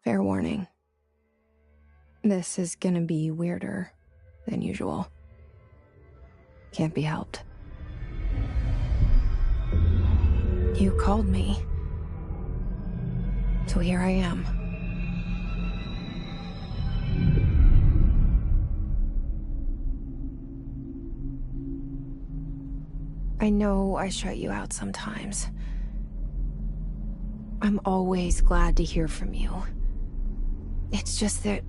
Fair warning. This is gonna be weirder than usual. Can't be helped. You called me. So here I am. I know I shut you out sometimes. I'm always glad to hear from you. It's just that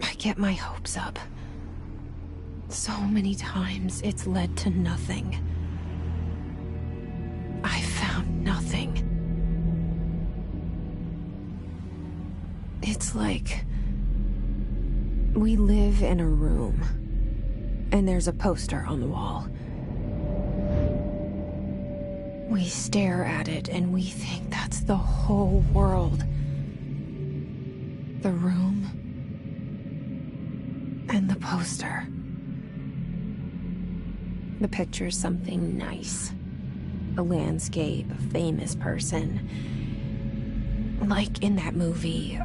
I get my hopes up. So many times it's led to nothing. I found nothing. It's like we live in a room, and there's a poster on the wall. We stare at it and we think that's the whole world. The room and the poster. The picture's something nice. A landscape, a famous person. Like in that movie,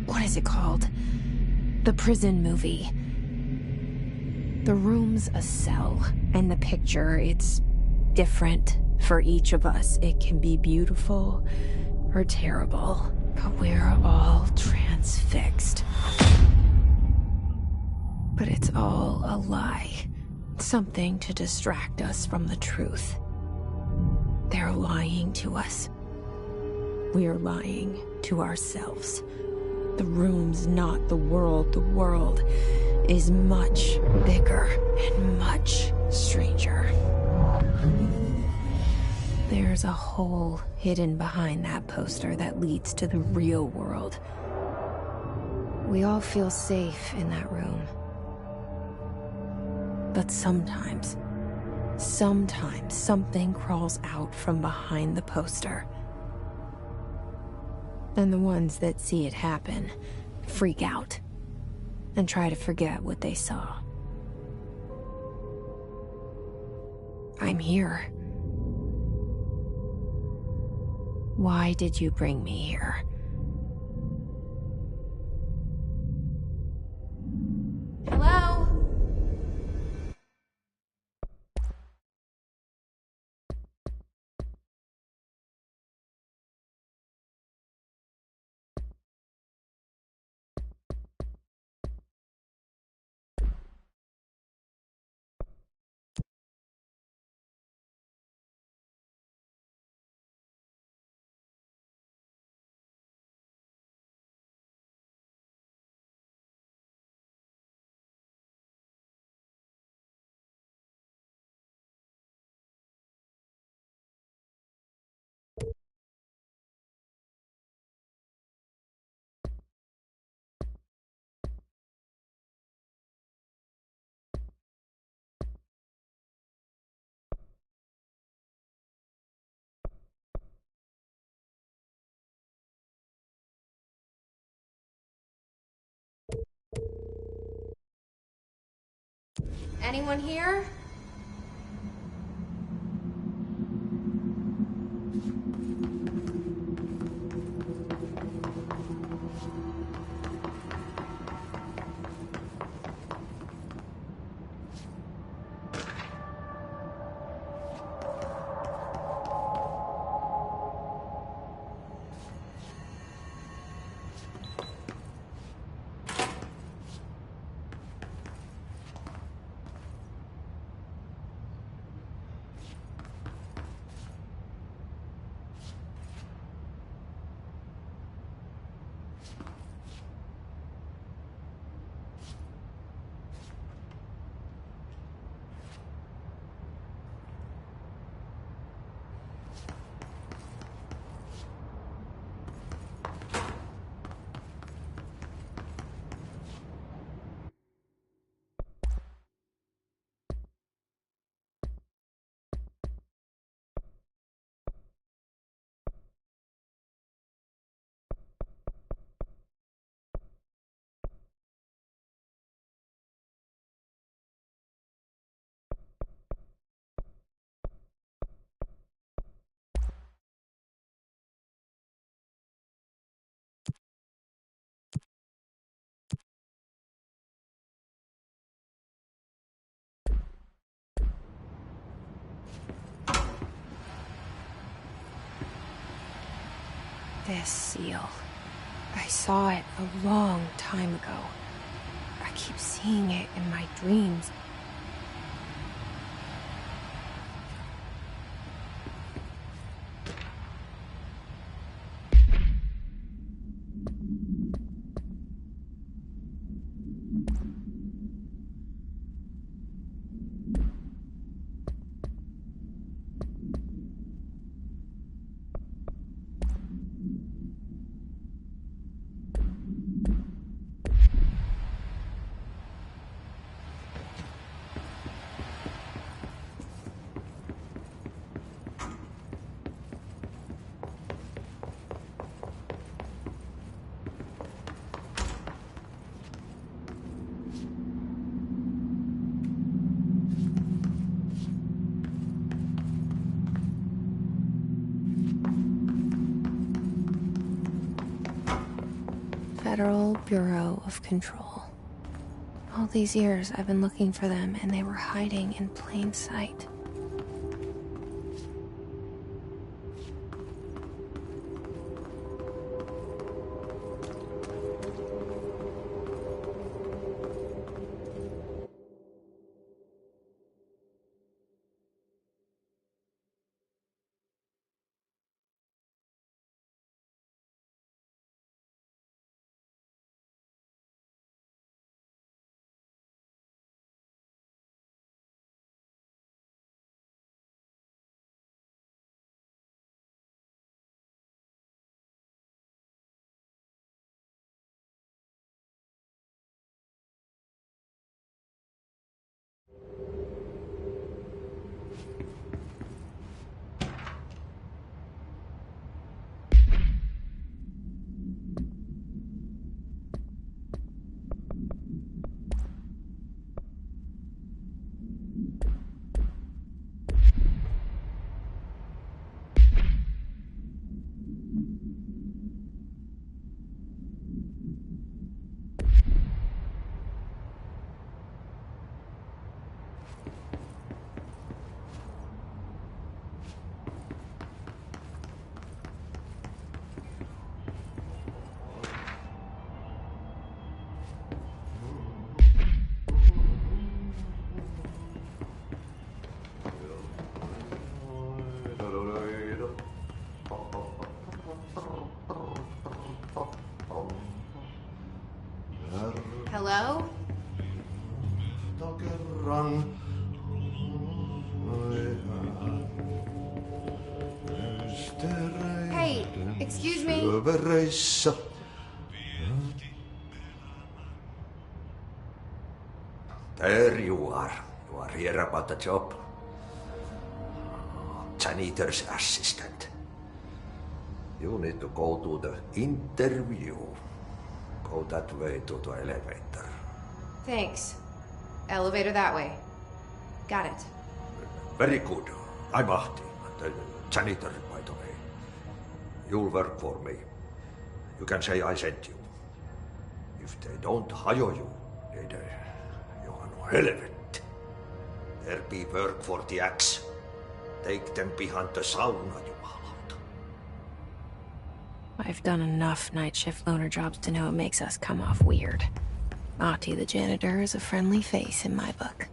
what is it called? The prison movie. The room's a cell, and the picture, it's different for each of us. It can be beautiful or terrible, but we're all transfixed. But it's all a lie. Something to distract us from the truth. They're lying to us. We're lying to ourselves. The room's not the world. The world is much bigger and much stranger. There's a hole hidden behind that poster that leads to the real world. We all feel safe in that room. But sometimes something crawls out from behind the poster. And the ones that see it happen freak out and try to forget what they saw. I'm here. Why did you bring me here? Hello? Anyone here? This seal. I saw it a long time ago. I keep seeing it in my dreams. Federal Bureau of Control. All these years I've been looking for them, and they were hiding in plain sight. Hello? Hey, excuse me? There you are. You are here about the job. Janitor's assistant. You need to go to the interview. Go that way to the elevator. Thanks. Elevator that way. Got it. Very good. I'm Ahti, the janitor, by the way. You'll work for me. You can say I sent you. If they don't hire you, then you are no helvet. There be work for the axe. Take them behind the sauna, jumalauta. I've done enough night shift loner jobs to know it makes us come off weird. Ahti the janitor is a friendly face in my book.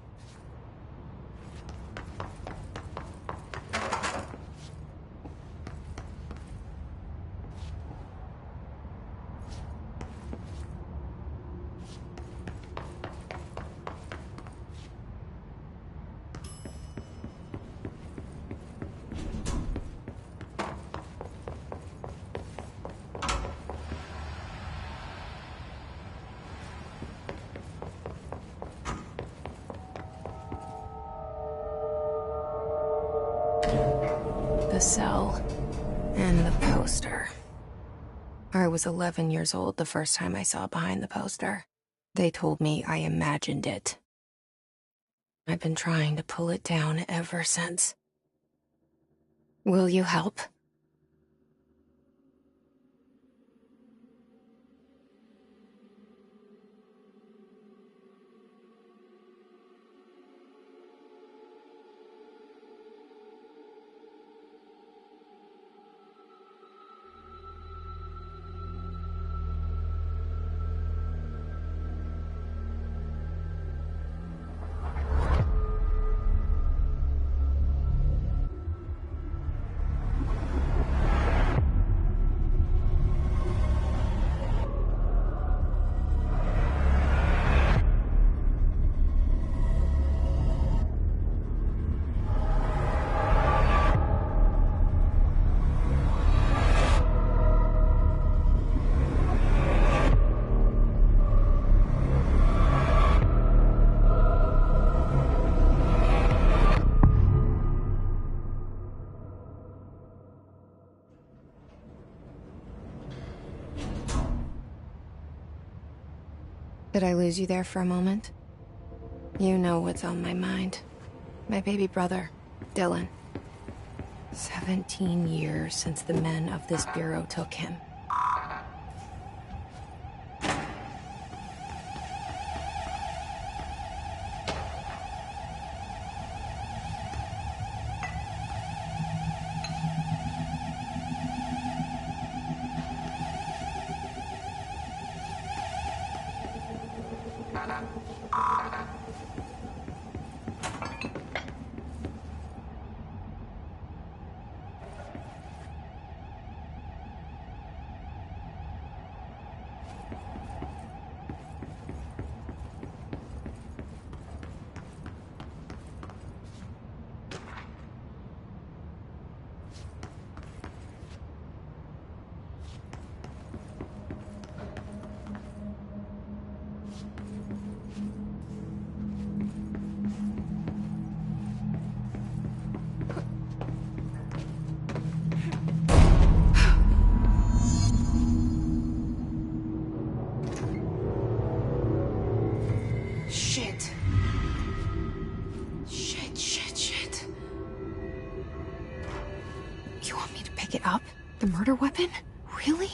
The cell and the poster. I was 11 years old the first time I saw behind the poster. They told me I imagined it. I've been trying to pull it down ever since. Will you help? Did I lose you there for a moment? You know what's on my mind. My baby brother, Dylan. 17 years since the men of this bureau took him. Shit. You want me to pick it up? The murder weapon? Really?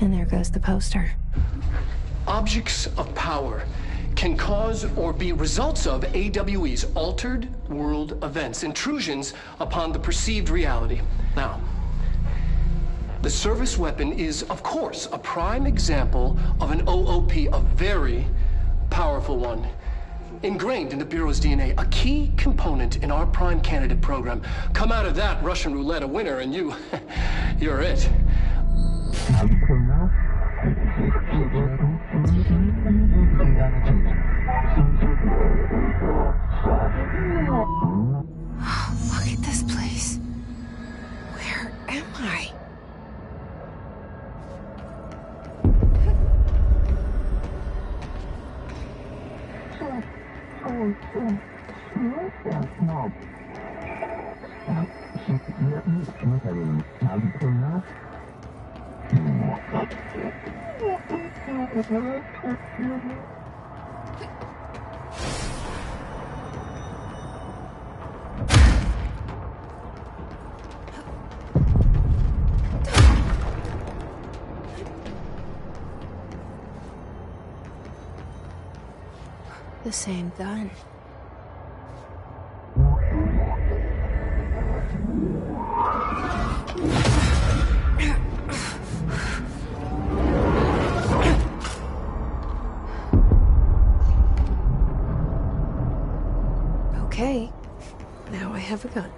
And there goes the poster. Objects of power can cause or be results of AWE's altered world events, intrusions upon the perceived reality. Now, the service weapon is, of course, a prime example of an OOP, a very powerful one, ingrained in the Bureau's DNA, a key component in our prime candidate program. Come out of that Russian roulette a winner and you're it. Look at this place. Where am I? The same gun. Okay, now I have a gun.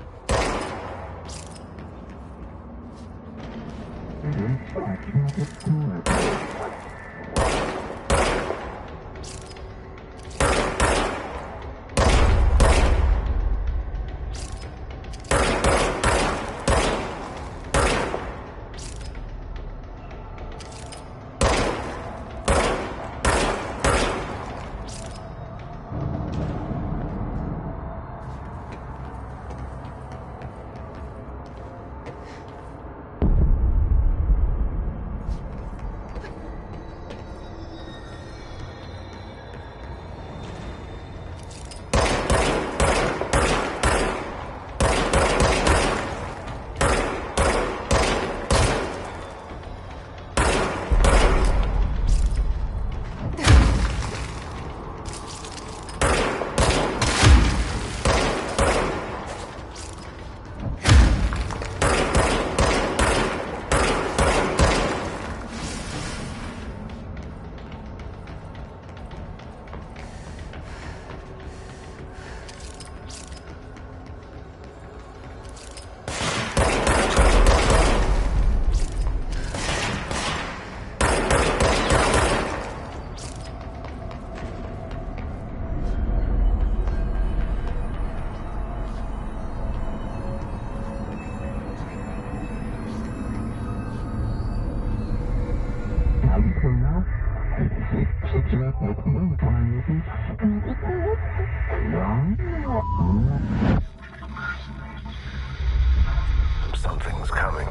Something's coming.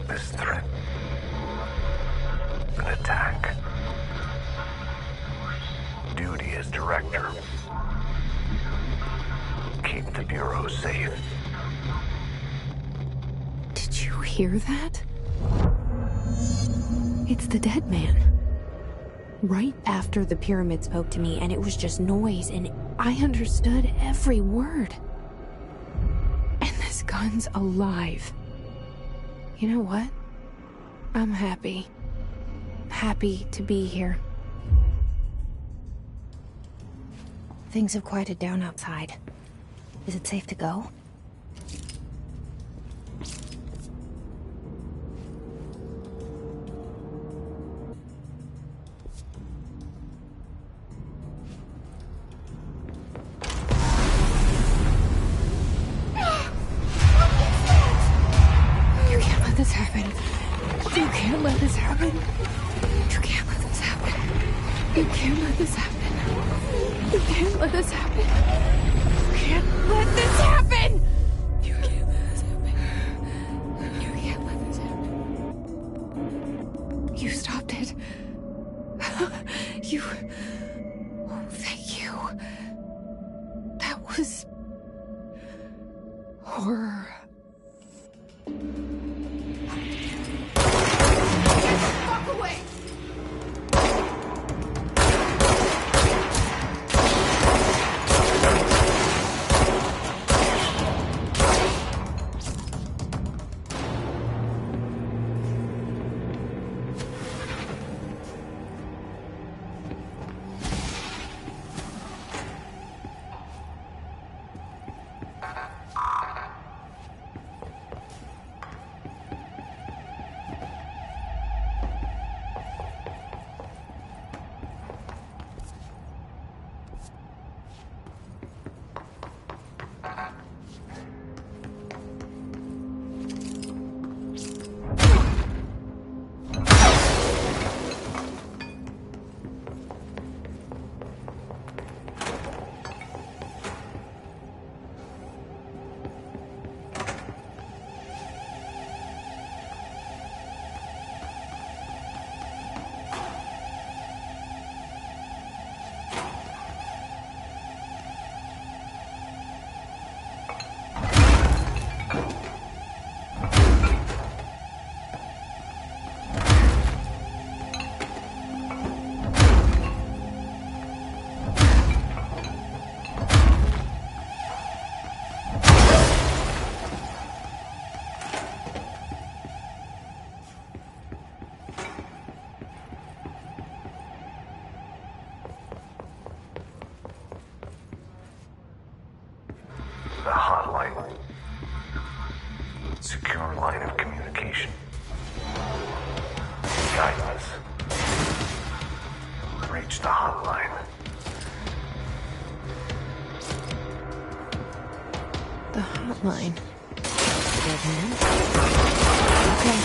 This threat. An attack. Duty as director. Keep the Bureau safe. Did you hear that? It's the dead man. Right after the pyramid spoke to me, and it was just noise, and I understood every word. And this gun's alive. You know what? I'm happy. Happy to be here. Things have quieted down outside. Is it safe to go? You can't let this happen. You can't let this happen. You can't let this happen. You can't let this happen. You can't let this happen. You can't let this happen! You can't let this happen. You can't let this happen. You stopped it. You... Oh, thank you. That was... horror. Get the fuck away! The hotline. Secure line of communication. Guidance. Reach the hotline. The hotline. Dead man? Okay.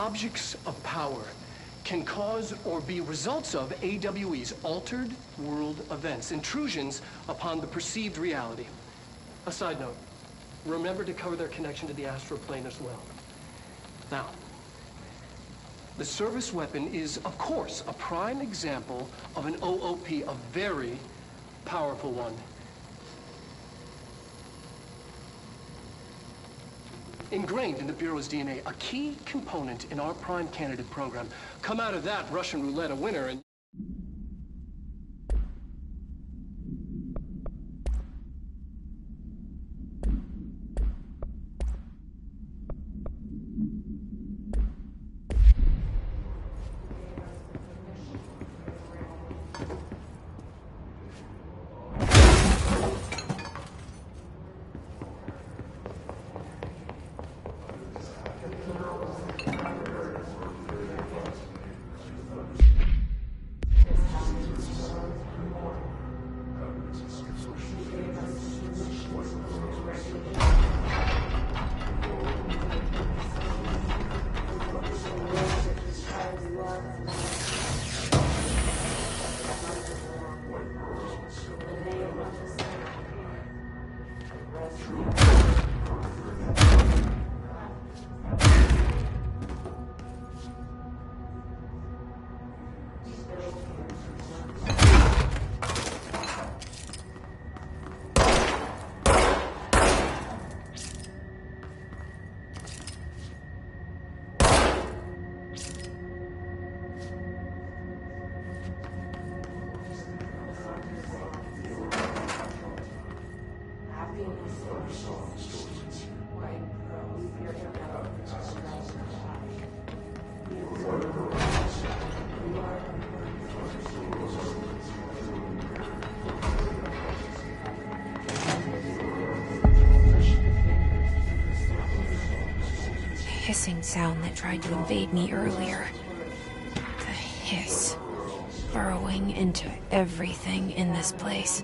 objects of power can cause or be results of AWE's altered world events, intrusions upon the perceived reality. A side note, remember to cover their connection to the astral plane as well. Now, the service weapon is, of course, a prime example of an OOP, a very powerful one. Ingrained in the Bureau's DNA, a key component in our prime candidate program. Come out of that Russian roulette a winner and... Hissing sound that tried to invade me earlier. The hiss, burrowing into everything in this place.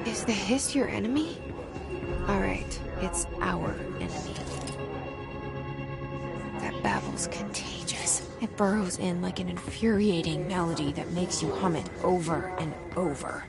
Is the hiss your enemy? Alright, it's our enemy. That babble's contagious. It burrows in like an infuriating melody that makes you hum it over and over.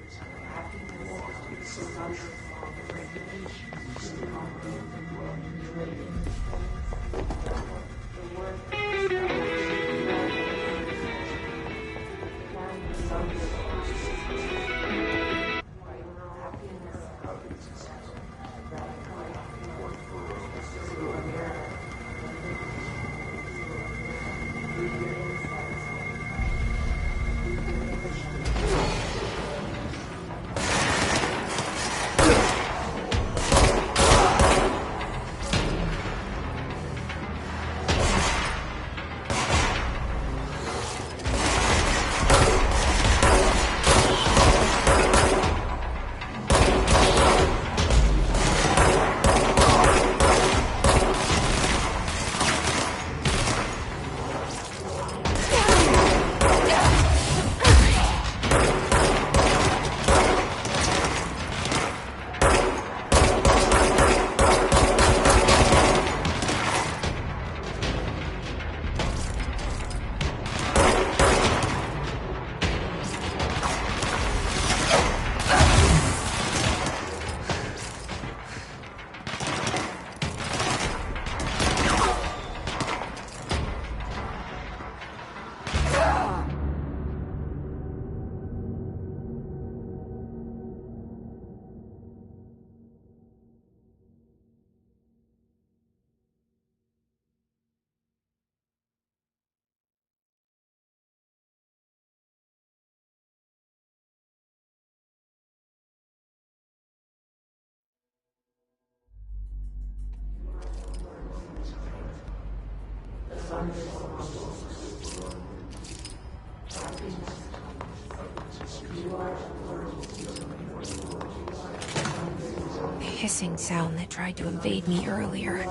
The hissing sound that tried to invade me earlier.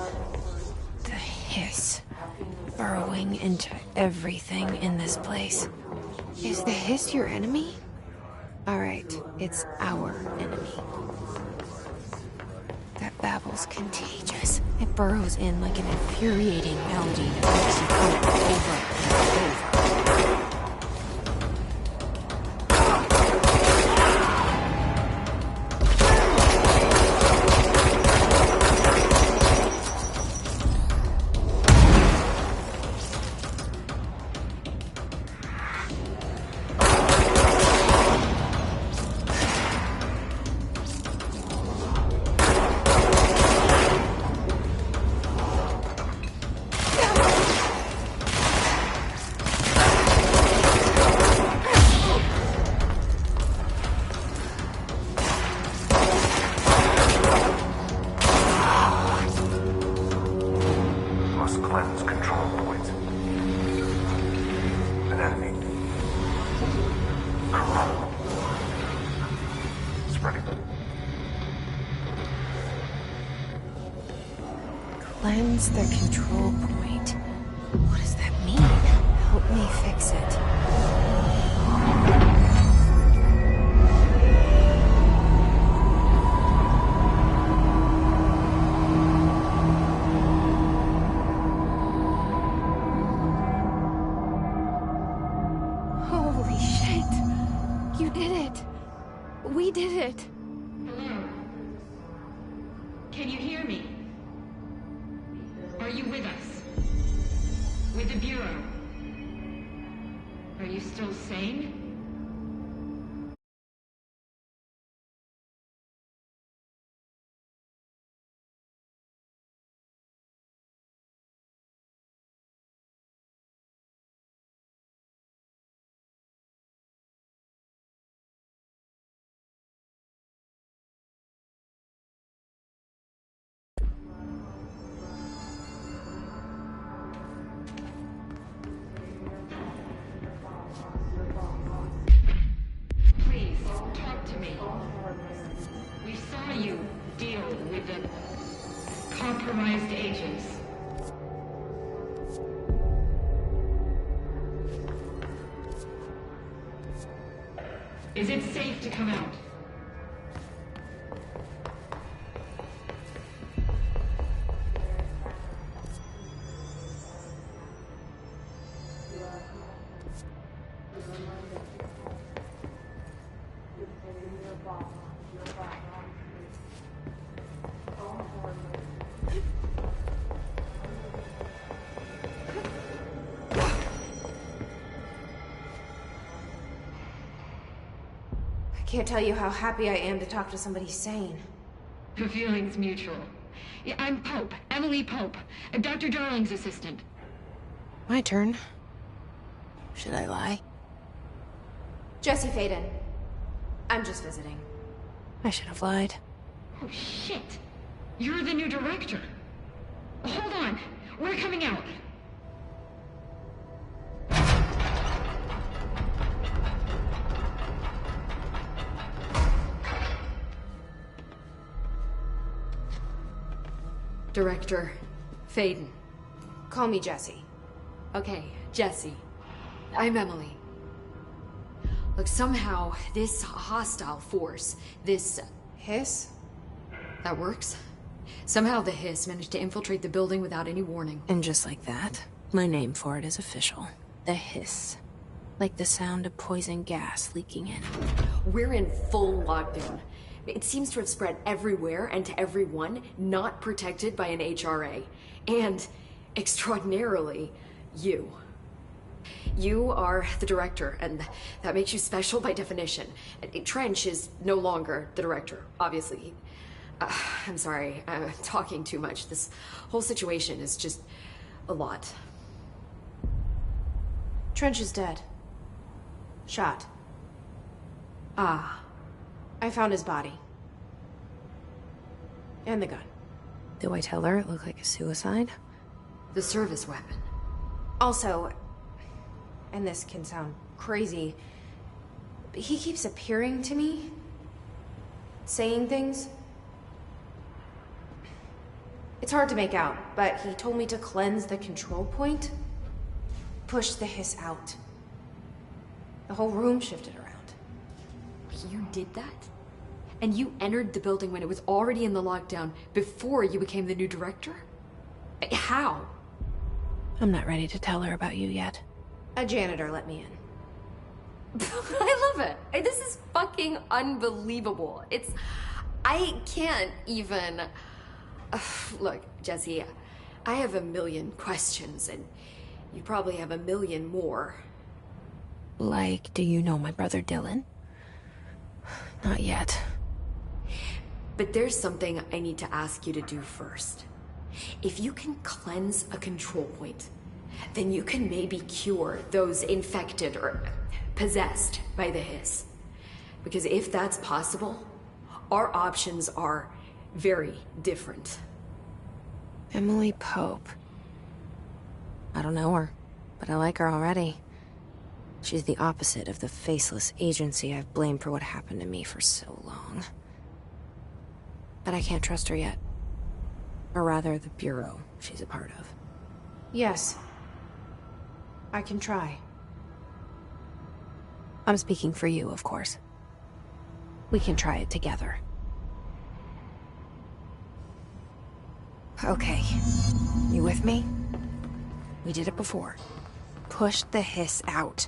The hiss, burrowing into everything in this place. Is the hiss your enemy? Alright, it's our enemy. That babble's contagious. It burrows in like an infuriating melody that makes you come over and over. Must cleanse control points. An enemy. Corral. Spreading. Cleanse the control point. What does that mean? Help me fix it. Holy shit! You did it! We did it! Hello? Can you hear me? Are you with us? With the Bureau? Are you still sane? Please, talk to me. We saw you deal with the compromised agents. Is it safe to come out? I can't tell you how happy I am to talk to somebody sane. The feeling's mutual. Yeah, I'm Pope, Emily Pope, Dr. Darling's assistant. My turn. Should I lie? Jesse Faden. I'm just visiting. I should have lied. Oh, shit. You're the new director. Hold on. We're coming out. Director Faden. Call me Jesse. Okay, Jesse. I'm Emily. Look, somehow this hostile force, this... Hiss? that works? Somehow the hiss managed to infiltrate the building without any warning. And just like that, my name for it is official. The hiss. Like the sound of poison gas leaking in. We're in full lockdown. It seems to have spread everywhere and to everyone not protected by an HRA. And, extraordinarily, you. You are the director, and that makes you special by definition. Trench is no longer the director, obviously. I'm sorry, I'm talking too much. This whole situation is just a lot. Trench is dead. Shot. Ah. I found his body. And the gun. Do I tell her it looked like a suicide? The service weapon. Also, and this can sound crazy, but he keeps appearing to me. Saying things. It's hard to make out, but he told me to cleanse the control point. Push the hiss out. The whole room shifted around. You did that? And you entered the building when it was already in the lockdown before you became the new director? How? I'm not ready to tell her about you yet. A janitor let me in. I love it. This is fucking unbelievable. I can't even... Look, Jesse, I have a million questions, and you probably have a million more. Like, do you know my brother Dylan? Not yet. But there's something I need to ask you to do first. If you can cleanse a control point, then you can maybe cure those infected or possessed by the hiss. Because if that's possible, our options are very different. Emily Pope. I don't know her, but I like her already. She's the opposite of the faceless agency I've blamed for what happened to me for so long. But I can't trust her yet. Or rather, the Bureau she's a part of. Yes. I can try. I'm speaking for you, of course. We can try it together. Okay. You with me? We did it before. Push the hiss out.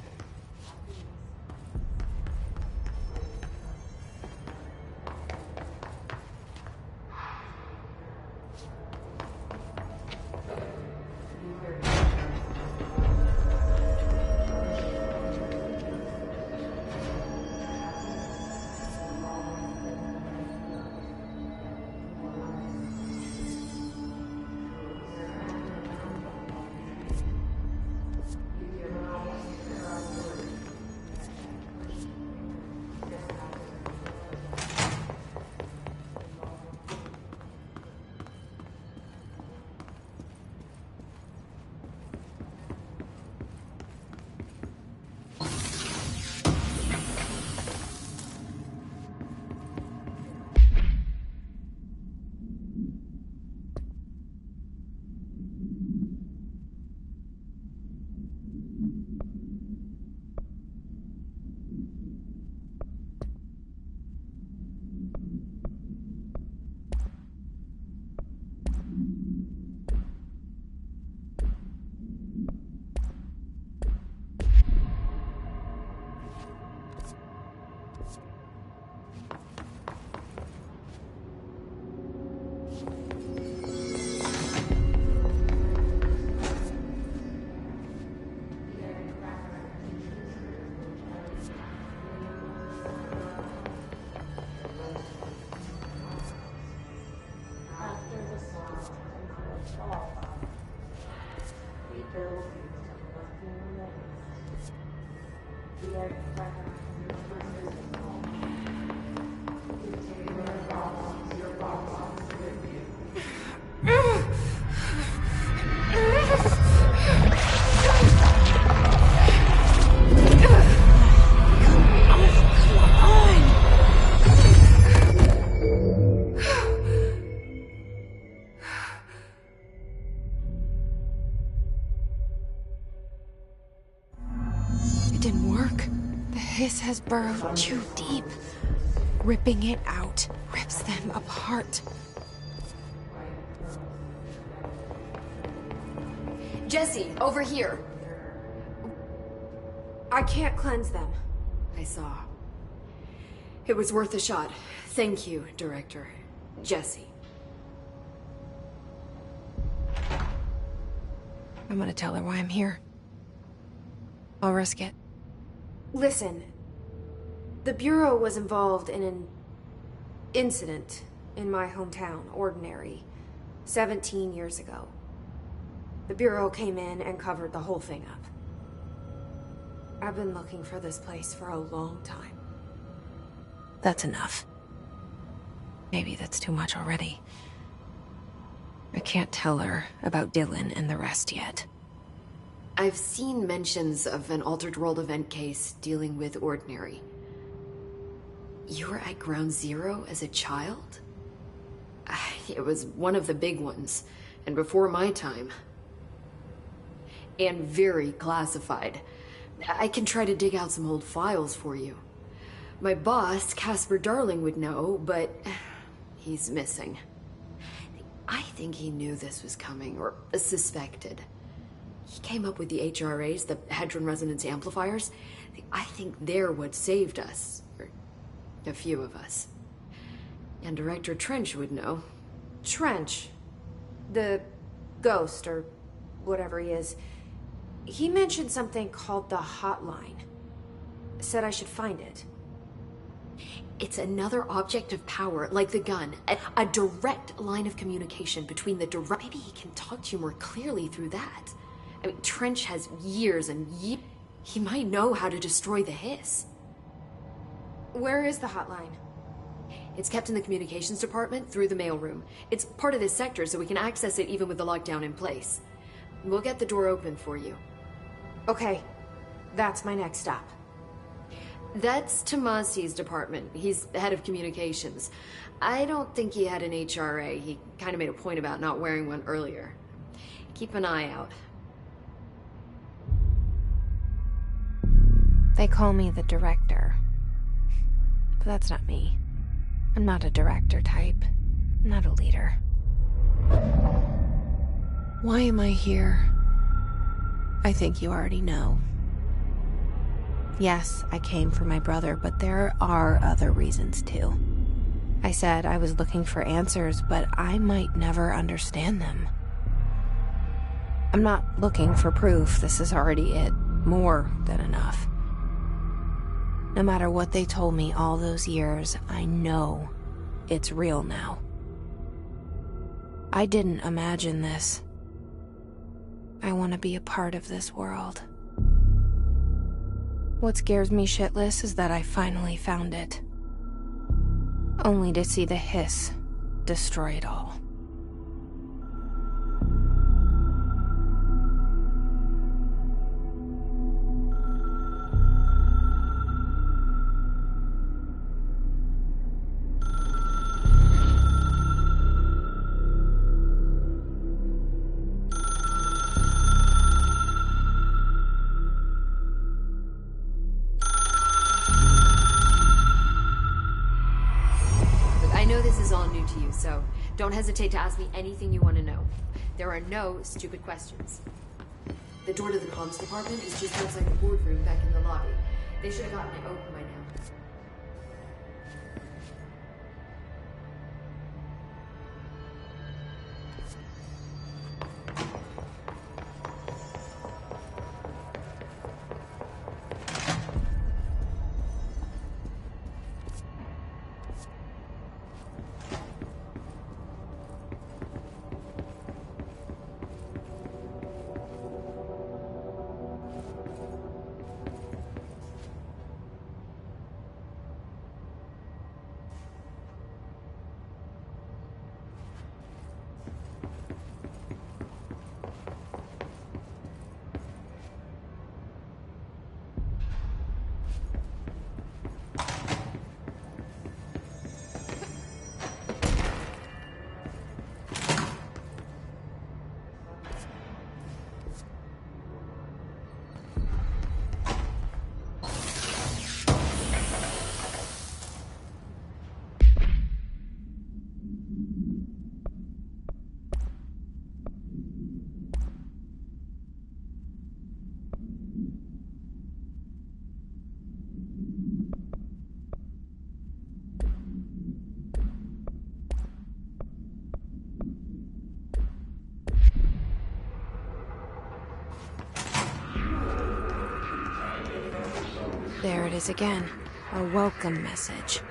This has burrowed too deep. Ripping it out rips them apart. Jesse, over here. I can't cleanse them. I saw. It was worth a shot. Thank you, Director. Jesse. I'm gonna tell her why I'm here. I'll risk it. Listen, the Bureau was involved in an incident in my hometown, Ordinary, 17 years ago. The Bureau came in and covered the whole thing up. I've been looking for this place for a long time. That's enough. Maybe that's too much already. I can't tell her about Dylan and the rest yet. I've seen mentions of an Altered World event case dealing with Ordinary. You were at Ground Zero as a child? It was one of the big ones, and before my time. And very classified. I can try to dig out some old files for you. My boss, Casper Darling, would know, but he's missing. I think he knew this was coming, or suspected. He came up with the HRAs, the Hadron Resonance Amplifiers. I think they're what saved us. Or a few of us. And Director Trench would know. Trench. The ghost, or whatever he is. He mentioned something called the hotline. Said I should find it. It's another object of power, like the gun. A direct line of communication between the direct... Maybe he can talk to you more clearly through that. I mean, Trench has years and years. He might know how to destroy the hiss. Where is the hotline? It's kept in the communications department through the mailroom. It's part of this sector, so we can access it even with the lockdown in place. We'll get the door open for you. Okay, that's my next stop. That's Tomasi's department. He's head of communications. I don't think he had an HRA. He kind of made a point about not wearing one earlier. Keep an eye out. They call me the director. But that's not me. I'm not a director type. I'm not a leader. Why am I here? I think you already know. Yes, I came for my brother, but there are other reasons too. I said I was looking for answers, but I might never understand them. I'm not looking for proof. This is already it. More than enough. No matter what they told me all those years, I know it's real now. I didn't imagine this. I want to be a part of this world. What scares me shitless is that I finally found it. Only to see the hiss destroy it all. So don't hesitate to ask me anything you want to know. There are no stupid questions. The door to the comms department is just outside the boardroom back in the lobby. They should have gotten it open by now. There it is again. A welcome message.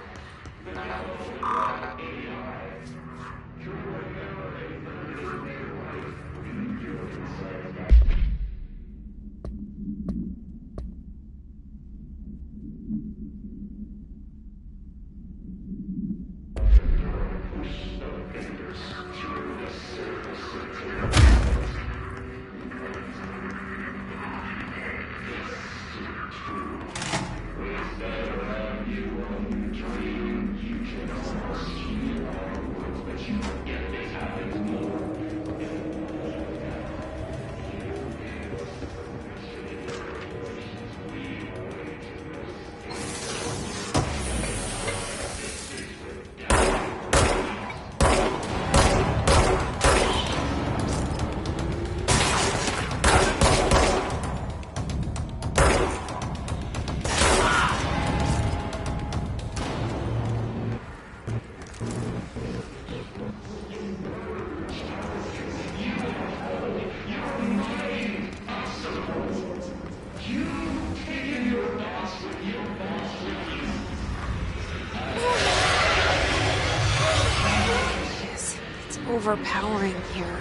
overpowering here.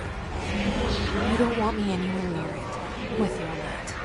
You don't want me anywhere near it, with your net.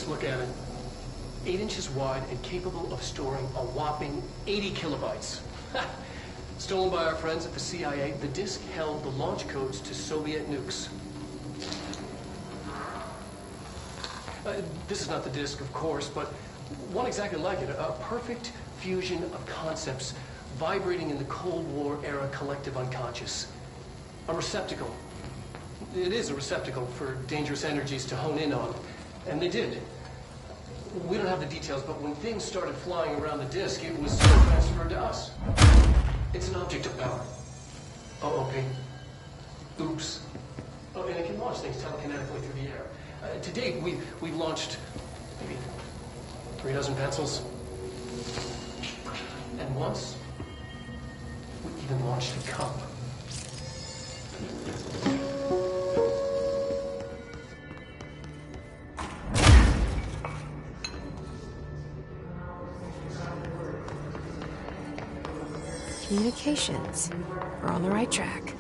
Look at it. 8 inches wide and capable of storing a whopping 80 kilobytes. Stolen by our friends at the CIA, the disk held the launch codes to Soviet nukes. This is not the disk, of course, but one exactly like it. A perfect fusion of concepts vibrating in the Cold War era collective unconscious. A receptacle. It is a receptacle for dangerous energies to hone in on. And they did. We don't have the details, but when things started flying around the disk, it was transferred to us. It's an object of power. Oh, okay. Oops. Oh, and it can launch things telekinetically through the air. To date, we've launched maybe 3 dozen pencils. And once, even launched a cup. Communications. We're on the right track.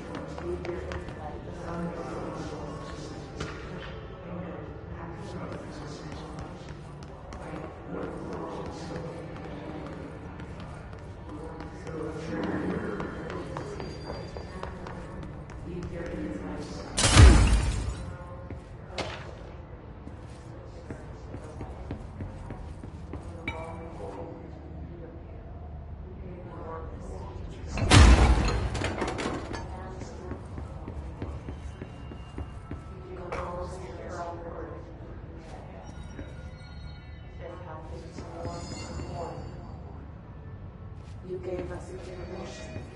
You gave us information.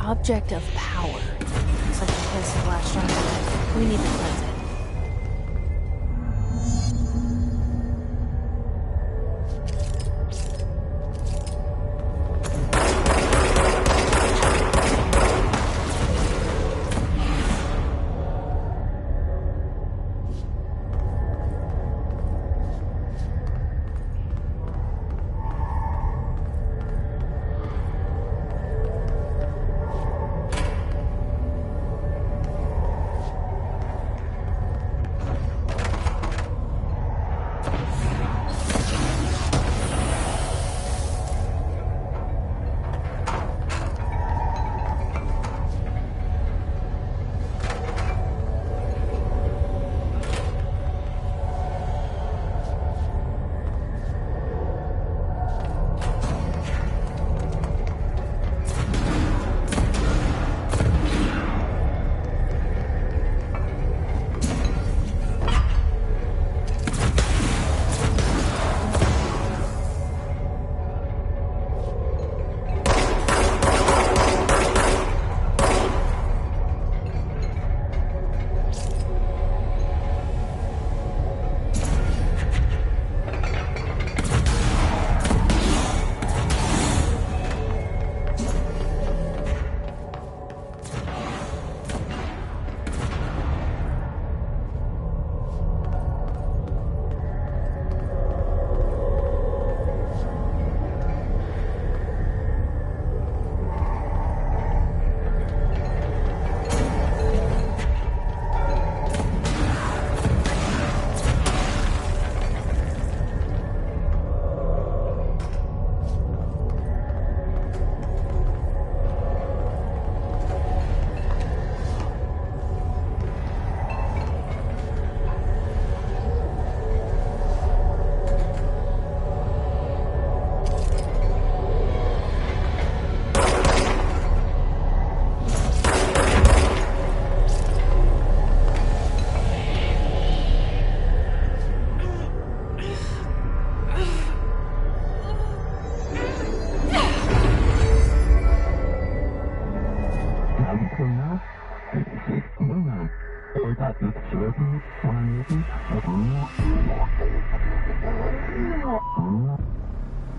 Object of power. Looks like the place to latched onto. We need to cleanse it.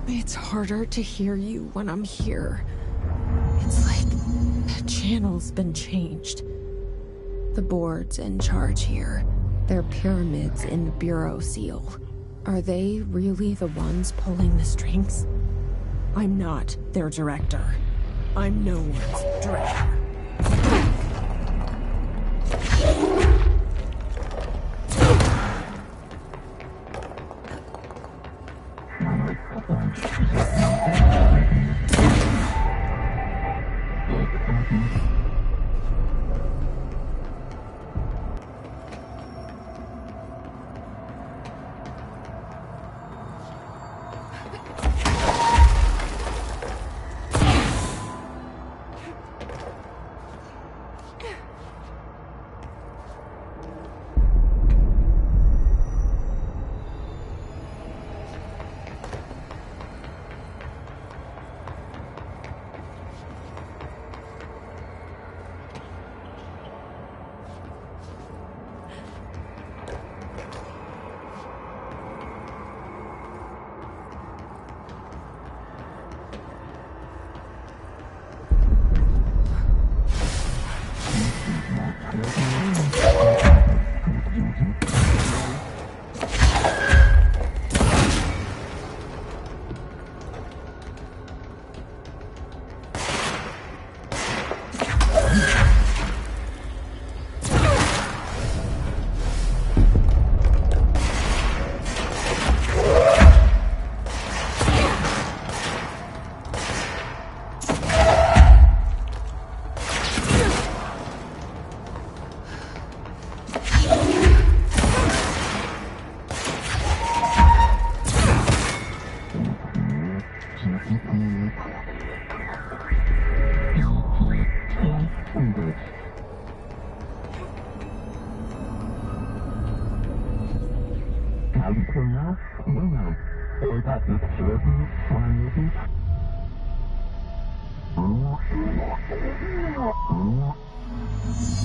It's harder to hear you when I'm here. It's like the channel's been changed. The board's in charge here. They're pyramids in the Bureau seal. Are they really the ones pulling the strings? I'm not their director. I'm no one's director.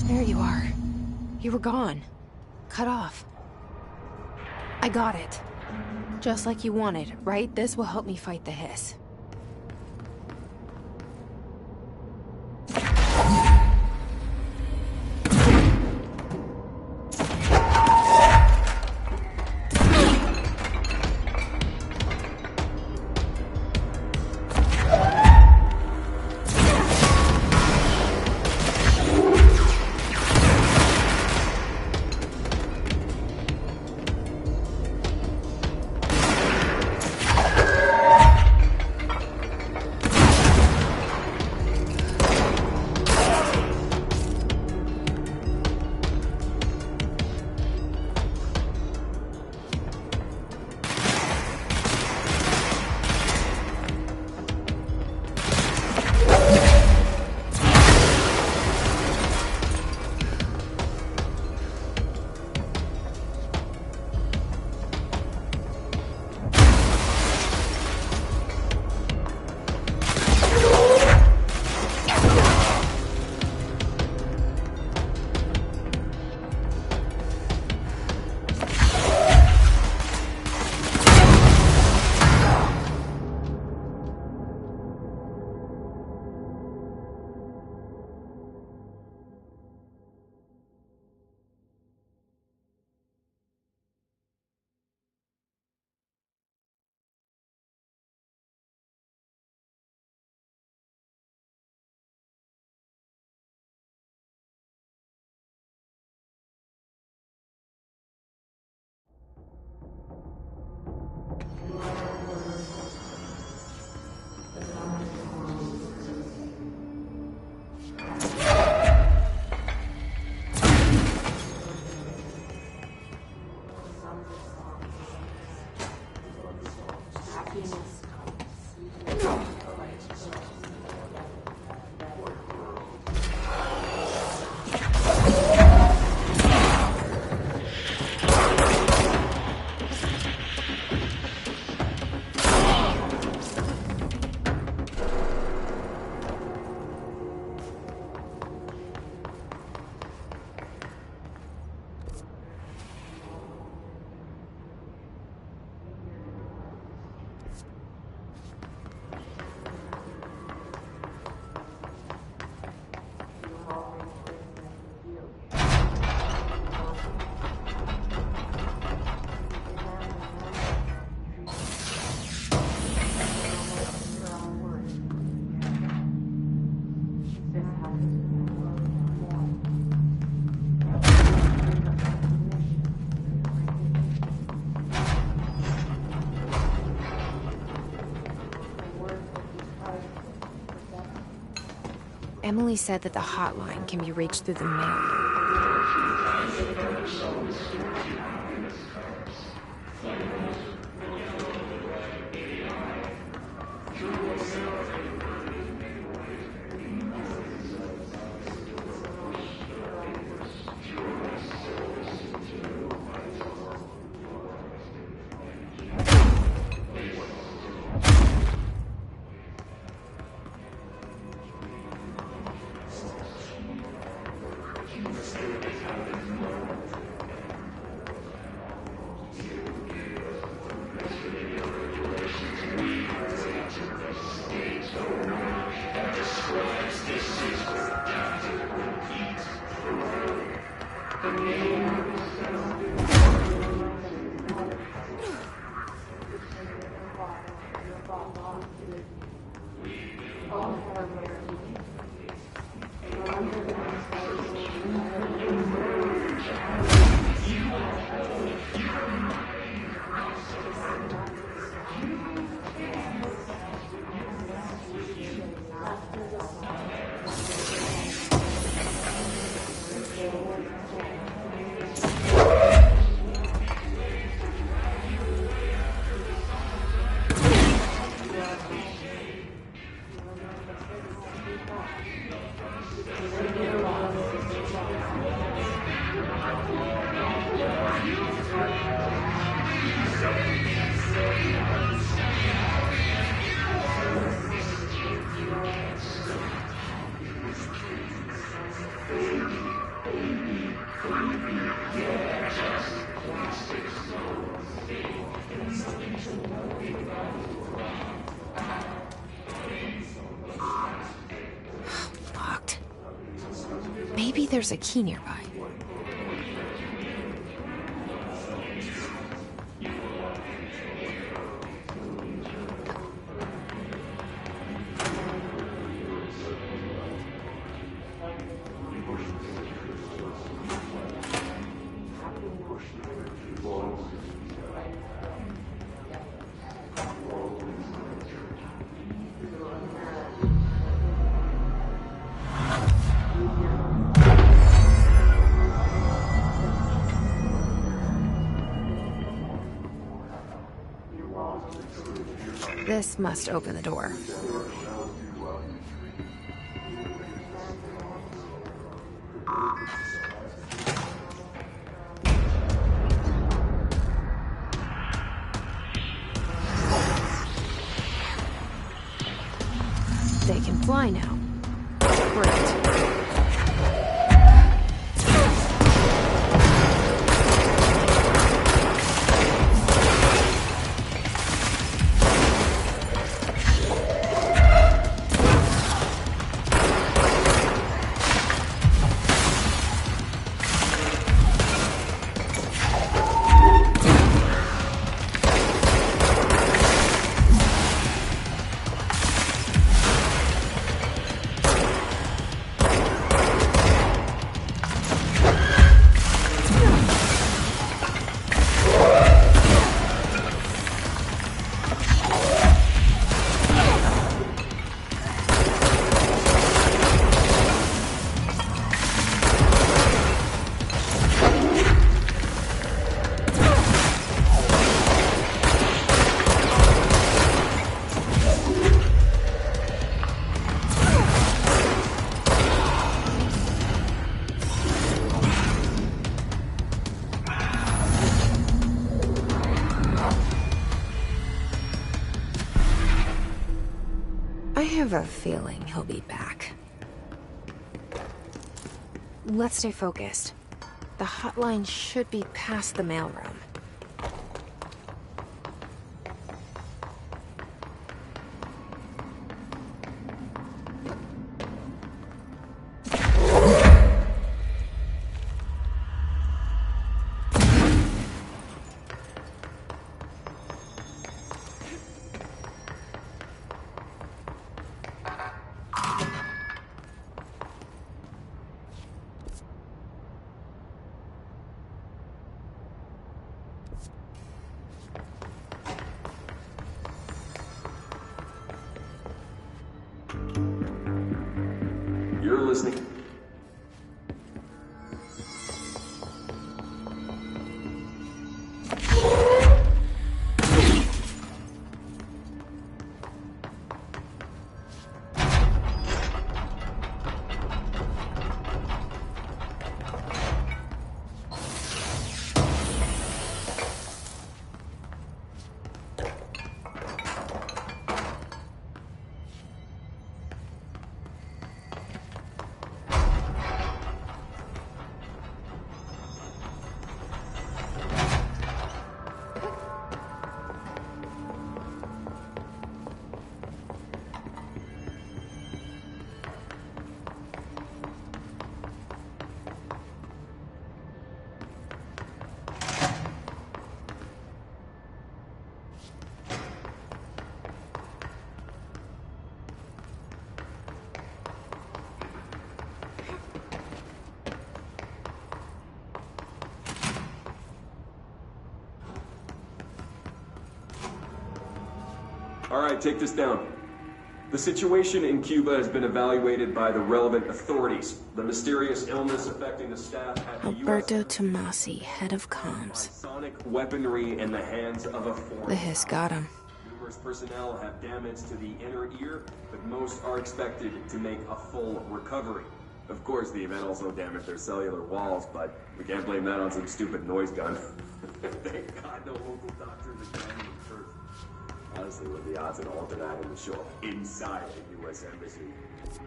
There you are. You were gone. Cut off. I got it. Just like you wanted, right? This will help me fight the hiss. Emily said that the hotline can be reached through the mail. Locked. Maybe there's a key nearby. This must open the door. They can fly now. Great. I have a feeling he'll be back. Let's stay focused. The hotline should be past the mailroom. listening. All right, take this down. The situation in Cuba has been evaluated by the relevant authorities. The mysterious illness affecting the staff at the Alberto Tomasi, head of comms. sonic weaponry in the hands of a foreign The hiss got him. Numerous personnel have damage to the inner ear, but most are expected to make a full recovery. Of course, the event also damaged their cellular walls, but we can't blame that on some stupid noise gun. Thank God no local doctors examined them first. Honestly, what are the odds that all of that would show up inside the U.S. Embassy?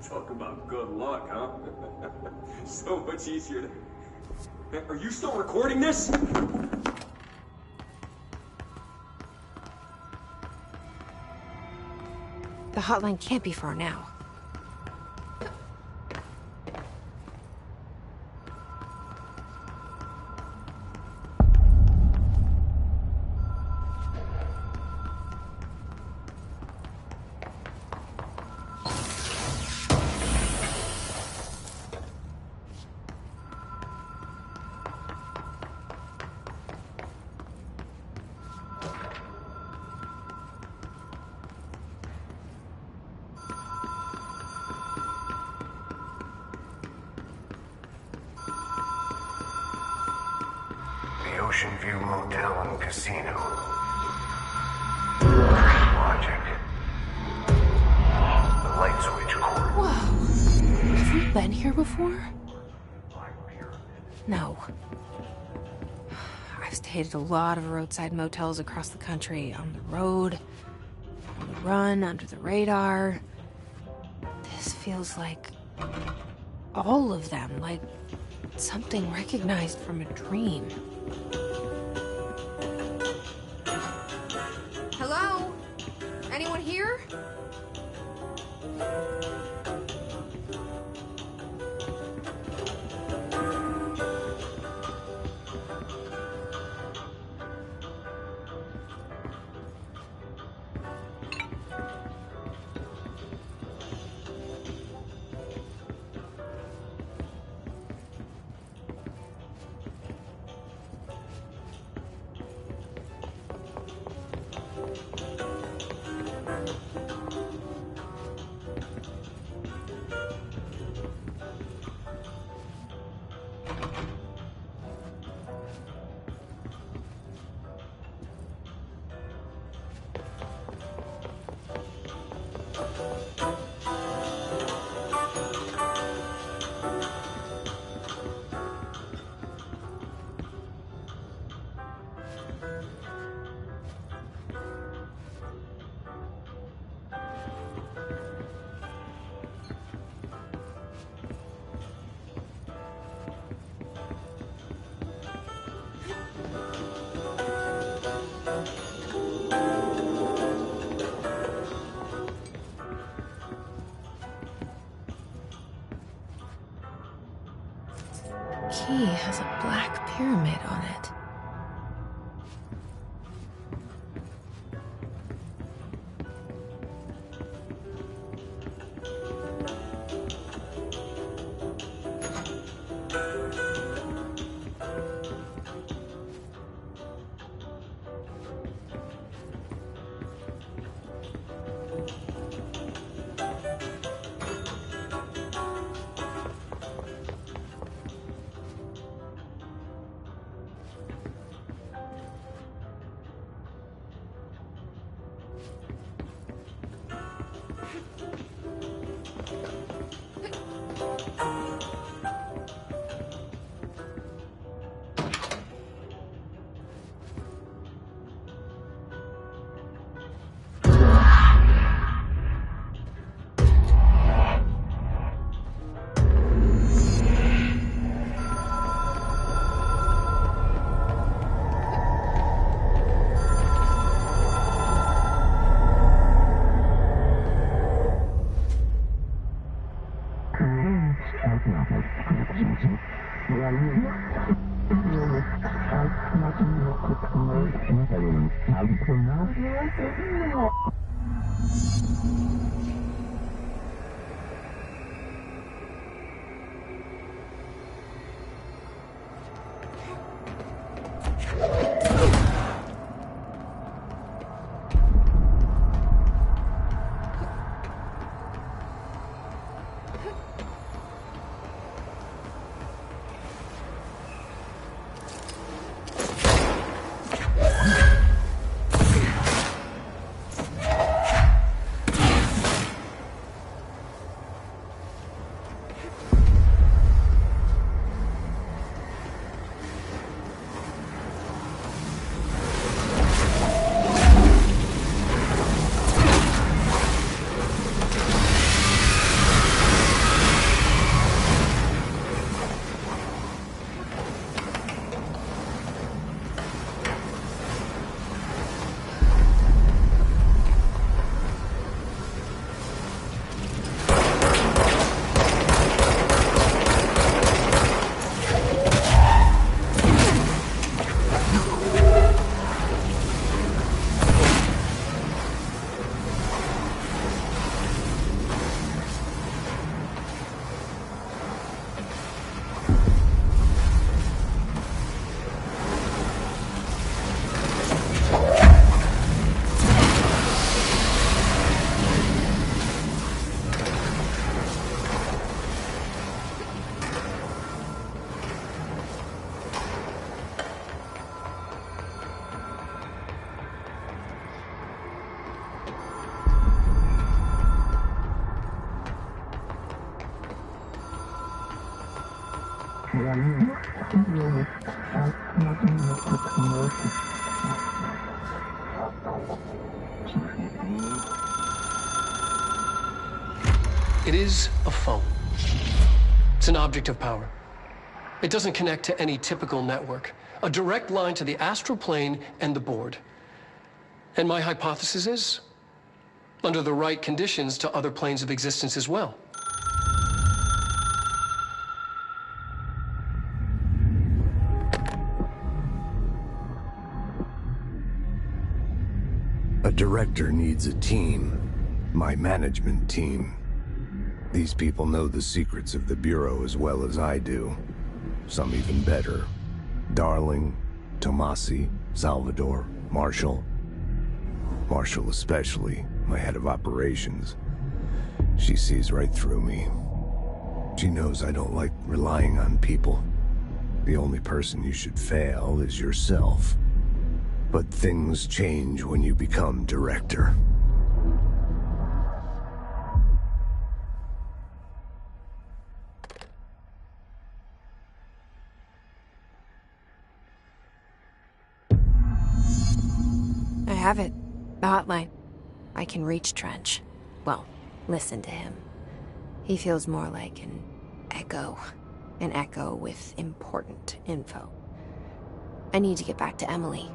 Talk about good luck, huh? So much easier to... Are you still recording this? The hotline can't be far now. Ocean View Motel and Casino. Logic. The light switch cord. Whoa. Have we been here before? No. I've stayed at a lot of roadside motels across the country. On the road, on the run, under the radar. This feels like all of them, like something recognized from a dream. Hello? Anyone here? Key has a black pyramid on it. It is a phone. It's an object of power. It doesn't connect to any typical network. A direct line to the astral plane and the board. And my hypothesis is, under the right conditions, to other planes of existence as well. A director needs a team. My management team. These people know the secrets of the Bureau as well as I do. Some even better. Darling, Tomasi, Salvador, Marshall. Marshall especially, my head of operations. She sees right through me. She knows I don't like relying on people. The only person you should fail is yourself. But things change when you become director. I have it. The hotline. I can reach Trench. Well, listen to him. He feels more like an echo. An echo with important info. I need to get back to Emily.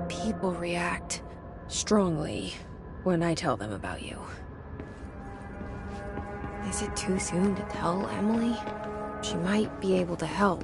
People react strongly when I tell them about you. Is it too soon to tell Emily? She might be able to help.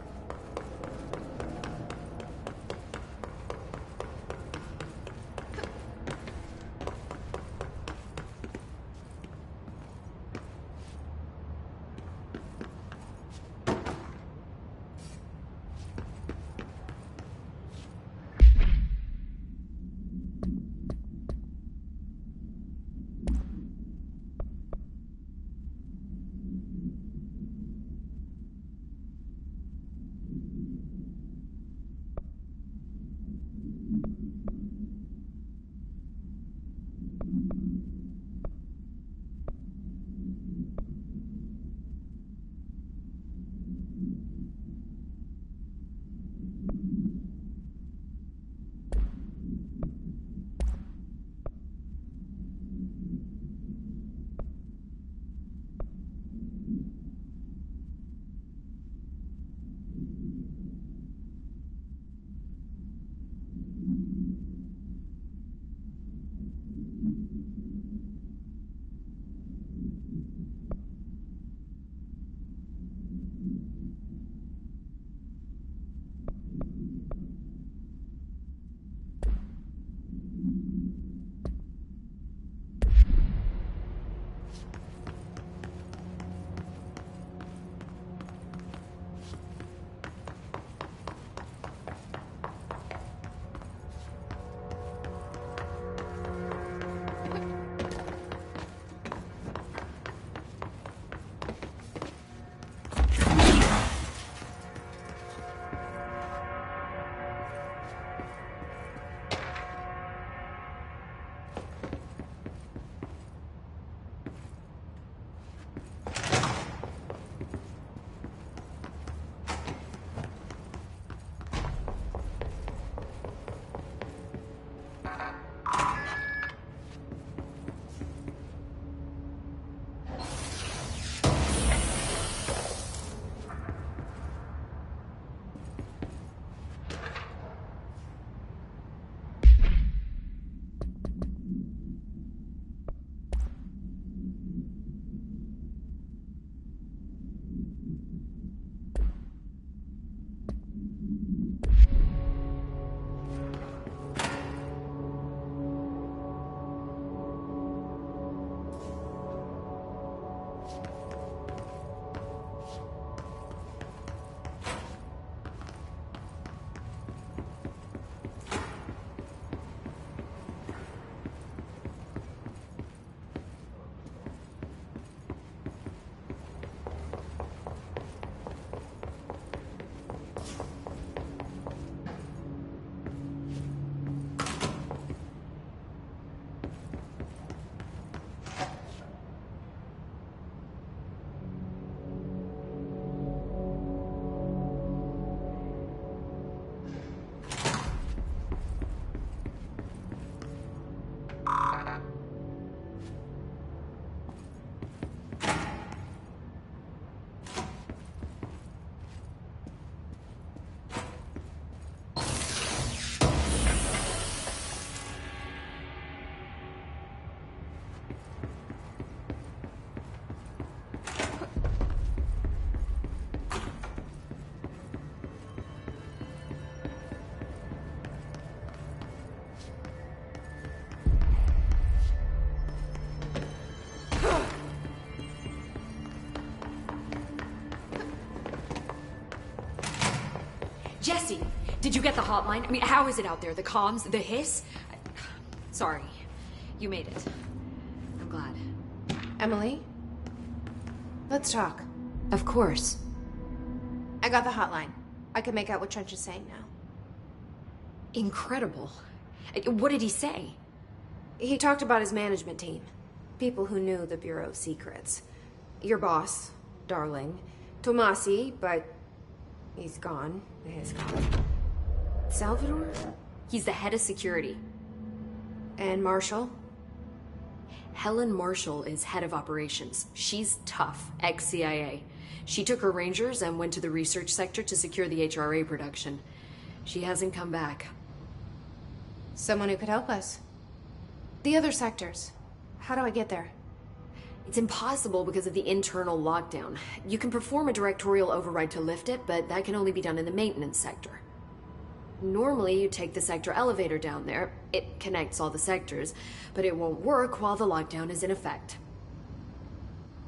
Jesse, did you get the hotline? I mean, how is it out there? The comms? The hiss? Sorry. You made it. I'm glad. Emily? Let's talk. Of course. I got the hotline. I can make out what Trench is saying now. Incredible. What did he say? He talked about his management team. People who knew the Bureau's secrets. Your boss, Darling. Tomasi, but he's gone. He's gone. Salvador? He's the head of security. And Marshall? Helen Marshall is head of operations. She's tough, ex-CIA. She took her Rangers and went to the research sector to secure the HRA production. She hasn't come back. Someone who could help us. The other sectors. How do I get there? It's impossible because of the internal lockdown. You can perform a directorial override to lift it, but that can only be done in the maintenance sector. Normally, you take the sector elevator down there. It connects all the sectors, but it won't work while the lockdown is in effect.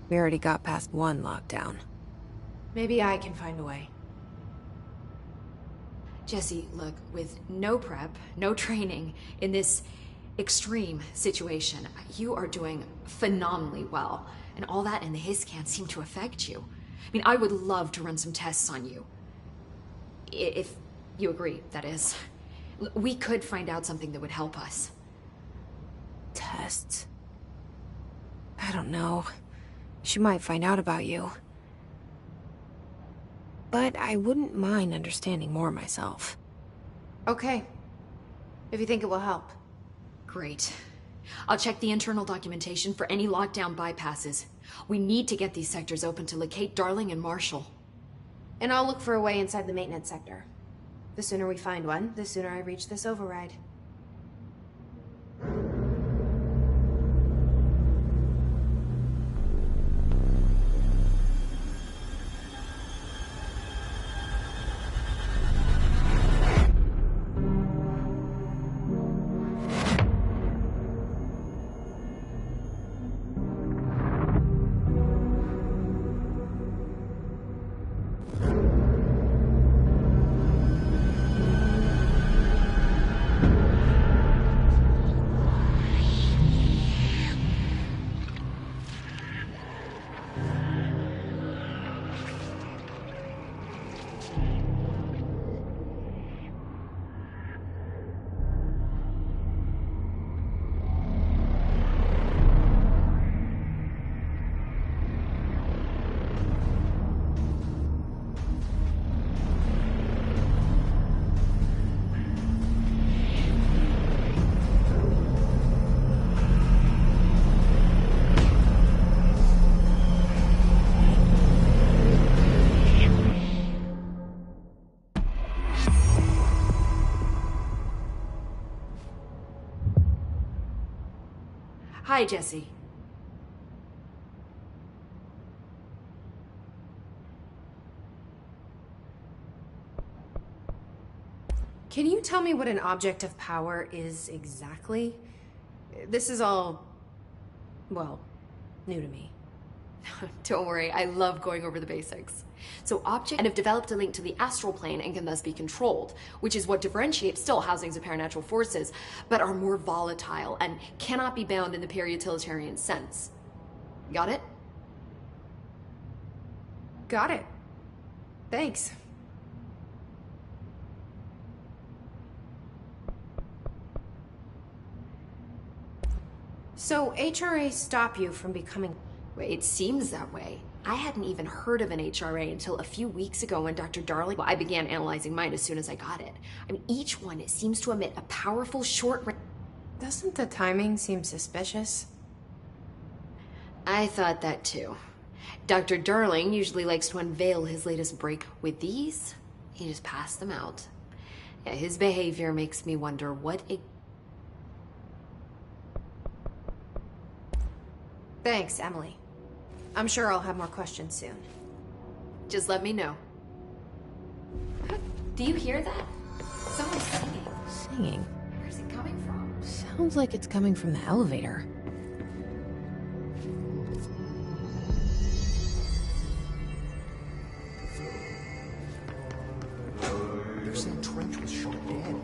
We already got past one lockdown. Maybe I can find a way. Jesse, look, with no prep, no training, in this extreme situation, you are doing phenomenally well. And all that and the hiss can't seem to affect you. I mean, I would love to run some tests on you. If you agree, that is. We could find out something that would help us. Tests? I don't know. She might find out about you. But I wouldn't mind understanding more myself. Okay. If you think it will help. Great. I'll check the internal documentation for any lockdown bypasses. We need to get these sectors open to locate Darling and Marshall. And I'll look for a way inside the maintenance sector. The sooner we find one, the sooner I reach this override. Hi, Jesse. Can you tell me what an object of power is exactly? This is all, well, new to me. Don't worry, I love going over the basics. So objects have developed a link to the astral plane and can thus be controlled, which is what differentiates still housings of paranatural forces, but are more volatile and cannot be bound in the peri-utilitarian sense. Got it? Got it. Thanks. So HRA stop you from becoming... It seems that way. I hadn't even heard of an HRA until a few weeks ago when Dr. Darling... I began analyzing mine as soon as I got it. I mean, each one seems to emit a powerful short... Doesn't the timing seem suspicious? I thought that too. Dr. Darling usually likes to unveil his latest break. With these, he just passed them out. Yeah, his behavior makes me wonder what it... Thanks, Emily. I'm sure I'll have more questions soon. Just let me know. Do you hear that? Someone's singing. Singing? Where's it coming from? Sounds like it's coming from the elevator. Trench was shot dead.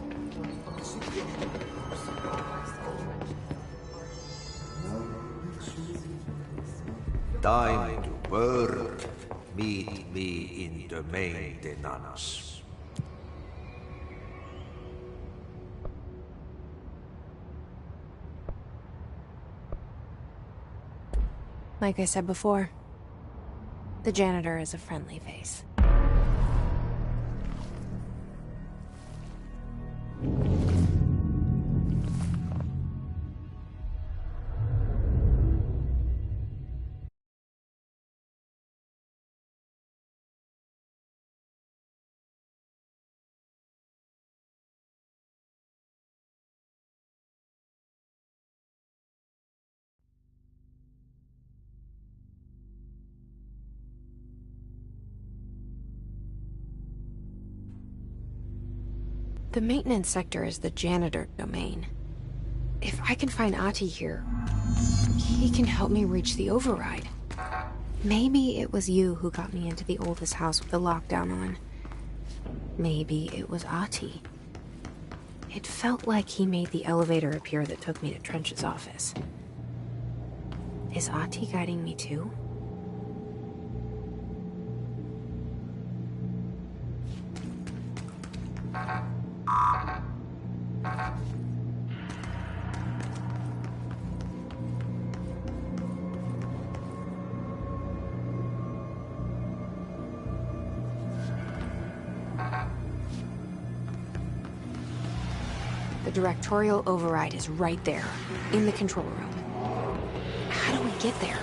Time to work. Meet me in the maintenance. Like I said before, the janitor is a friendly face. The maintenance sector is the janitor domain. If I can find Ahti here, he can help me reach the override. Maybe it was you who got me into the oldest house with the lockdown on. Maybe it was Ahti. It felt like he made the elevator appear that took me to Trench's office. Is Ahti guiding me too? The directorial override is right there, in the control room. How do we get there?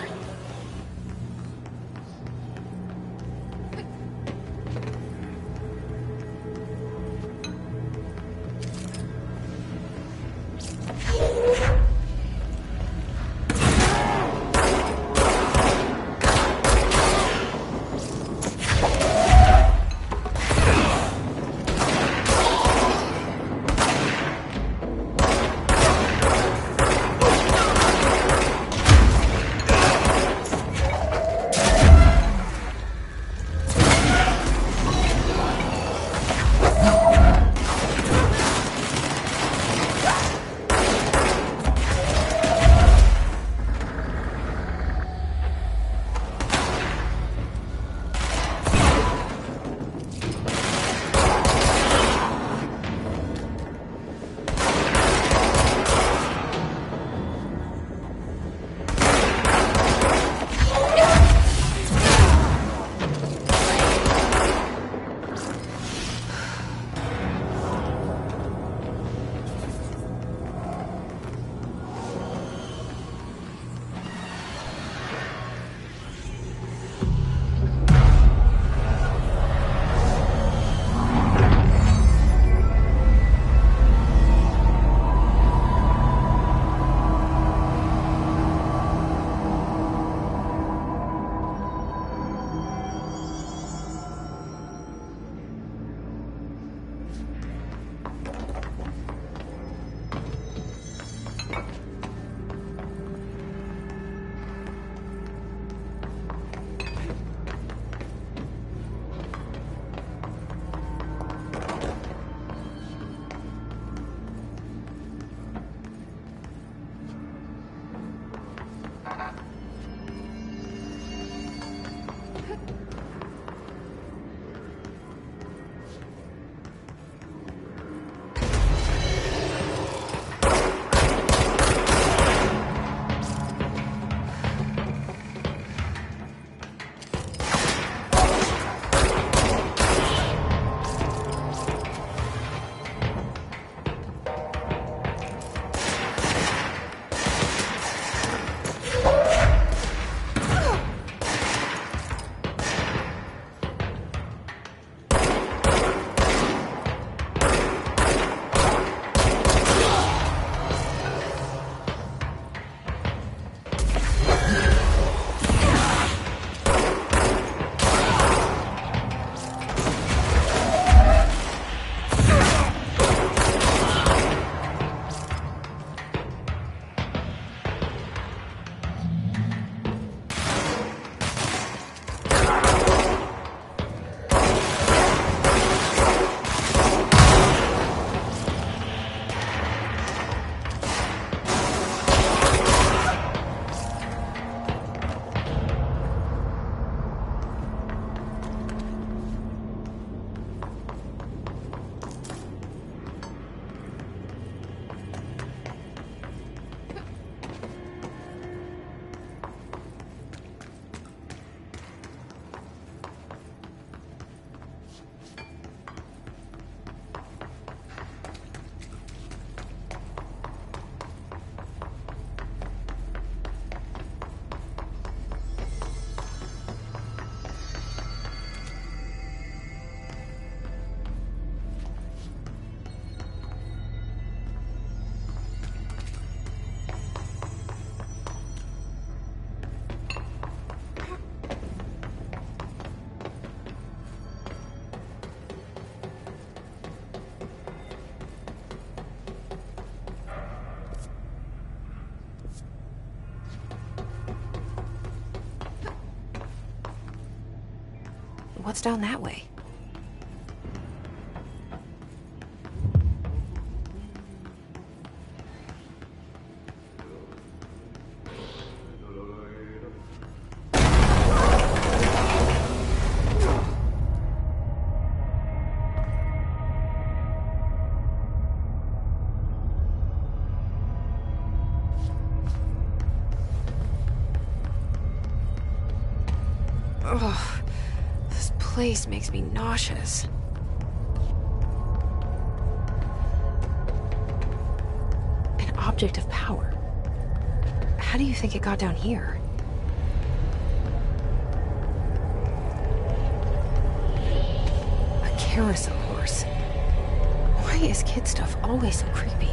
What's down that way? Ugh, this place makes me nauseous. An object of power. How do you think it got down here? A carousel horse. Why is kid stuff always so creepy?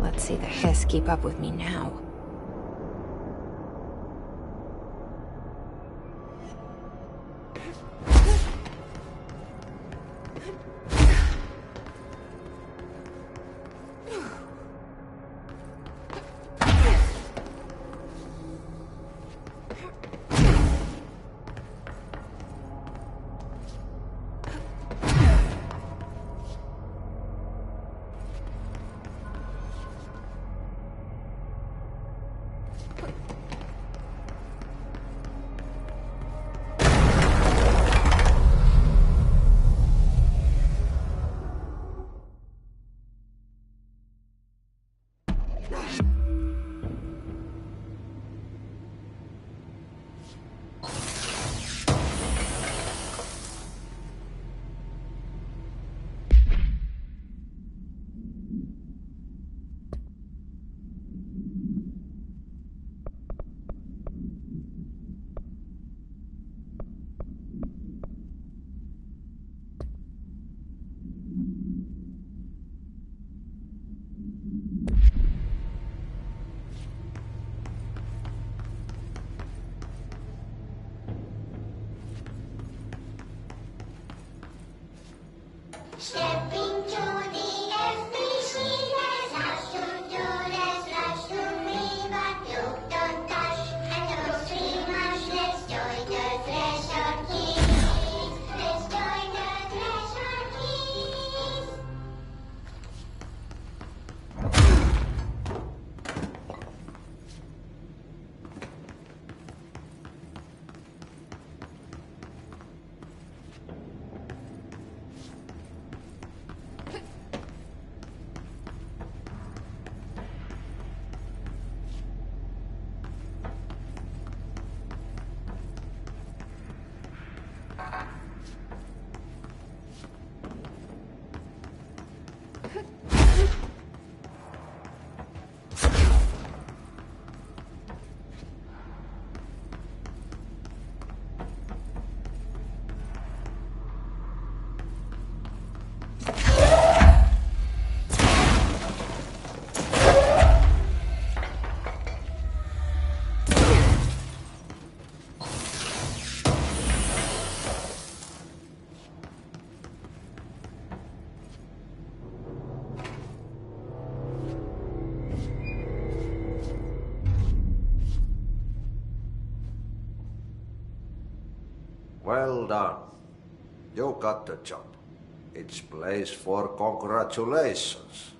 Let's see the hiss keep up with me now. Well done. You got the job. It's place for congratulations.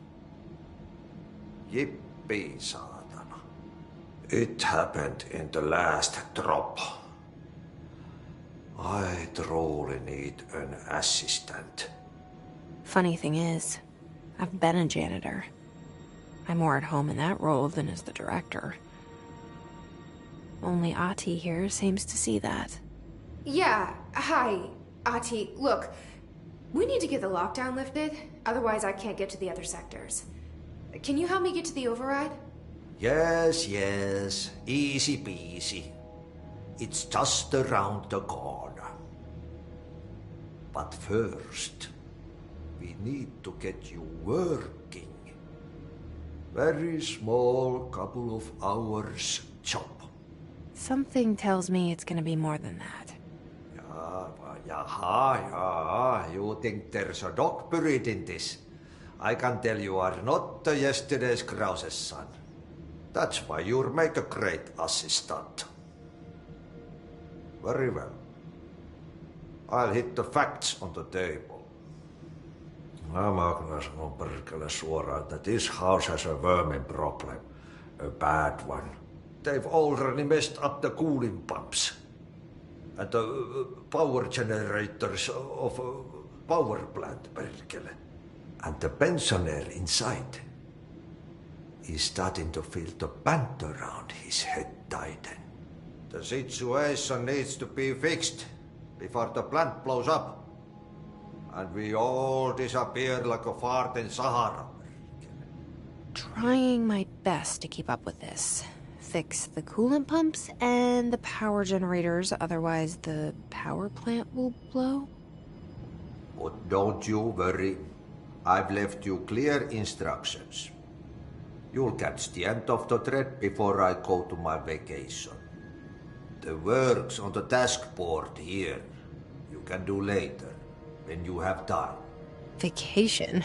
Yippee, saatana. It happened in the last drop. I truly need an assistant. Funny thing is, I've been a janitor. I'm more at home in that role than as the director. Only Ati here seems to see that. Yeah, hi, Ati. Look, we need to get the lockdown lifted, otherwise I can't get to the other sectors. Can you help me get to the override? Yes, easy peasy. It's just around the corner. But first, we need to get you working. Very small, couple of hours job. Something tells me it's gonna be more than that. Yeah. You think there's a dog buried in this? I can tell you are not yesterday's Krause's son. That's why you'll make a great assistant. Very well. I'll hit the facts on the table. Mä kyllä sanon perkele suoraan, that this house has a vermin problem. A bad one. They've already messed up the cooling pumps. And the power generators of a power plant, perkele. And the pensioner inside is starting to feel the band around his head tighten. The situation needs to be fixed before the plant blows up. And we all disappear like a fart in Sahara. Trying my best to keep up with this. Fix the coolant pumps and the power generators, otherwise the power plant will blow. But don't you worry. I've left you clear instructions. You'll catch the end of the thread before I go to my vacation. The work's on the task board here. You can do later, when you have time. Vacation?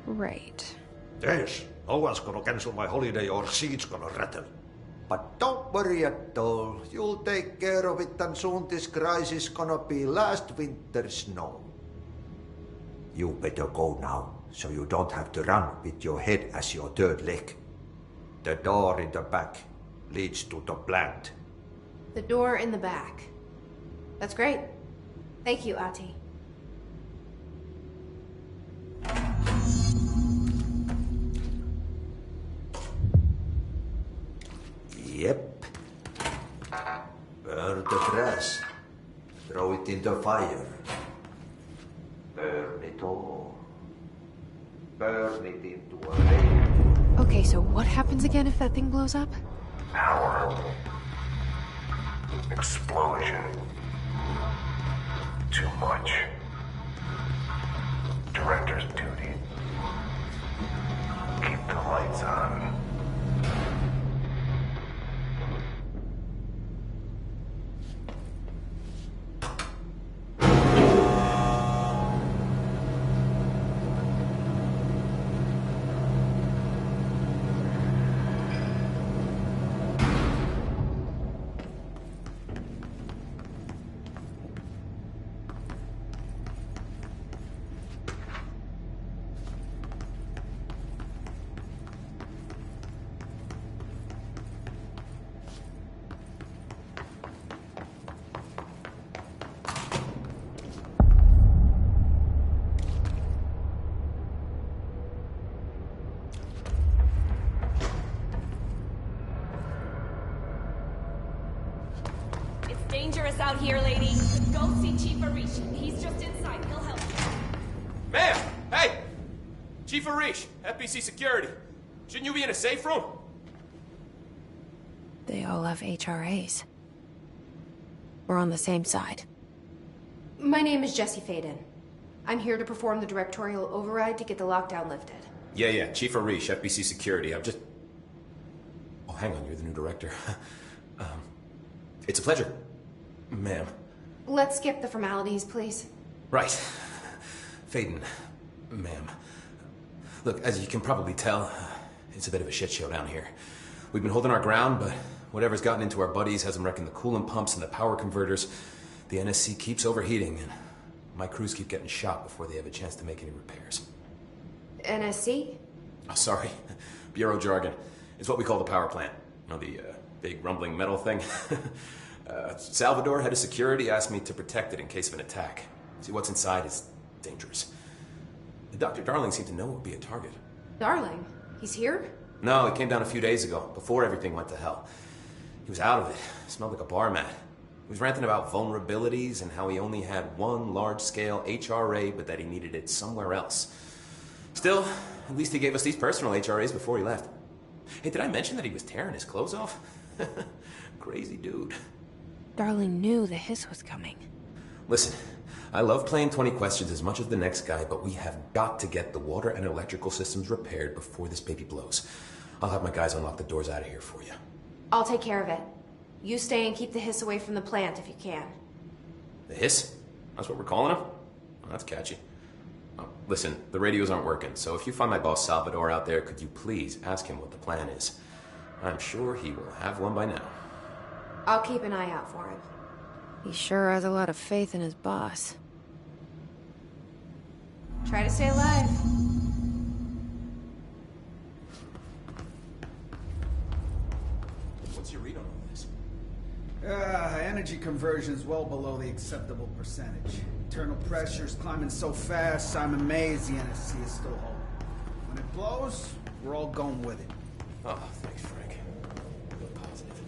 Right. Yes, no one's gonna cancel my holiday or seat's gonna rattle. But don't worry at all. You'll take care of it and soon this crisis gonna be last winter's snow. You better go now, so you don't have to run with your head as your third leg. The door in the back leads to the plant. The door in the back. That's great. Thank you, Ati. Yep. Burn the trash. Throw it in the fire. Burn it all. Burn it into a lake. Okay, so what happens again if that thing blows up? Power. Explosion. Too much. Director's duty. Keep the lights on. Dangerous out here, lady. Go see Chief Arish. He's just inside. He'll help you. Ma'am! Hey! Chief Arish, FBC Security. Shouldn't you be in a safe room? They all have HRAs. We're on the same side. My name is Jesse Faden. I'm here to perform the directorial override to get the lockdown lifted. Yeah. Chief Arish, FBC Security. I'm just... Oh, hang on. You're the new director. It's a pleasure. Ma'am. Let's skip the formalities, please. Right. Faden, ma'am. Look, as you can probably tell, it's a bit of a shit show down here. We've been holding our ground, but whatever's gotten into our buddies has them wrecking the coolant pumps and the power converters. The NSC keeps overheating, and my crews keep getting shot before they have a chance to make any repairs. NSC? Oh, sorry. Bureau jargon. It's what we call the power plant. You know, the big rumbling metal thing? Salvador, head of security, asked me to protect it in case of an attack. See, what's inside is dangerous. Dr. Darling seemed to know it would be a target. Darling? He's here? No, he came down a few days ago, before everything went to hell. He was out of it. Smelled like a bar mat. He was ranting about vulnerabilities and how he only had one large-scale HRA, but that he needed it somewhere else. Still, at least he gave us these personal HRAs before he left. Hey, did I mention that he was tearing his clothes off? Crazy dude. Darling knew the hiss was coming. Listen, I love playing 20 questions as much as the next guy, but we have got to get the water and electrical systems repaired before this baby blows. I'll have my guys unlock the doors out of here for you. I'll take care of it. You stay and keep the hiss away from the plant if you can. The hiss? That's what we're calling him? Oh, that's catchy. Oh, listen, the radios aren't working, so if you find my boss Salvador out there, could you please ask him what the plan is? I'm sure he will have one by now. I'll keep an eye out for him. He sure has a lot of faith in his boss. Try to stay alive. What's your read on all this? Energy conversion's well below the acceptable percentage. Internal pressure's climbing so fast, I'm amazed the NSC is still holding. When it blows, we're all going with it. Oh, thanks, Frank. Real positive.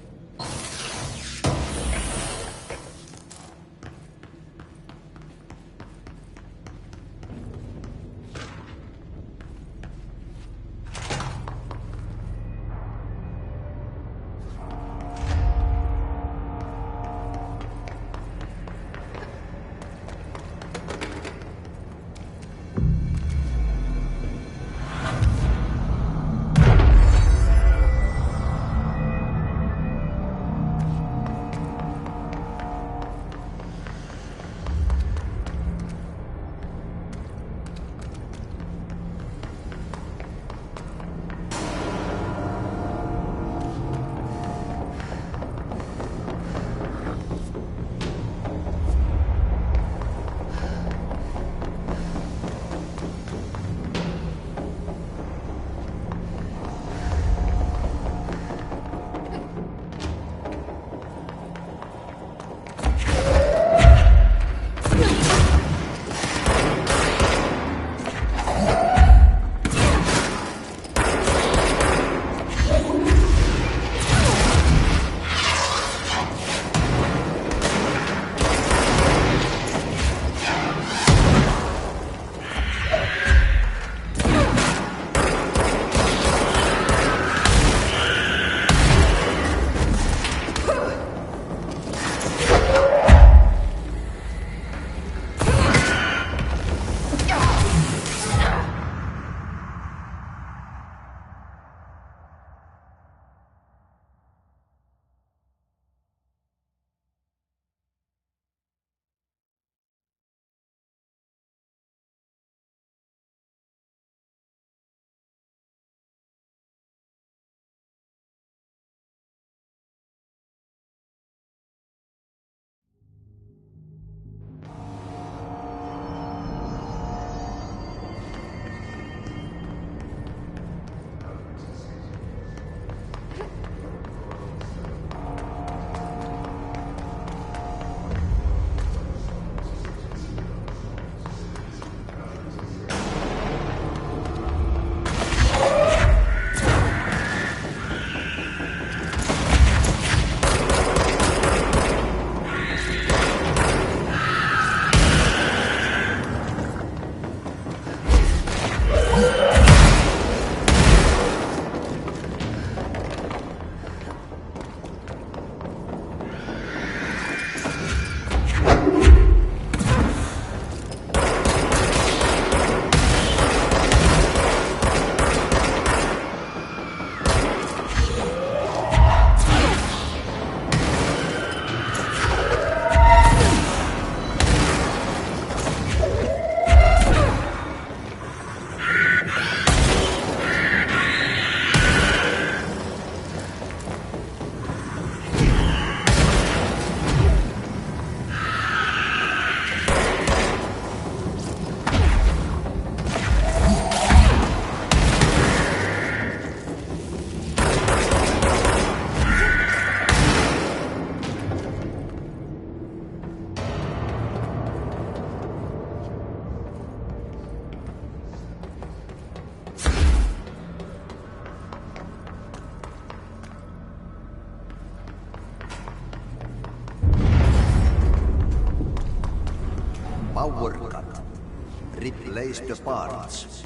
Replace the parts.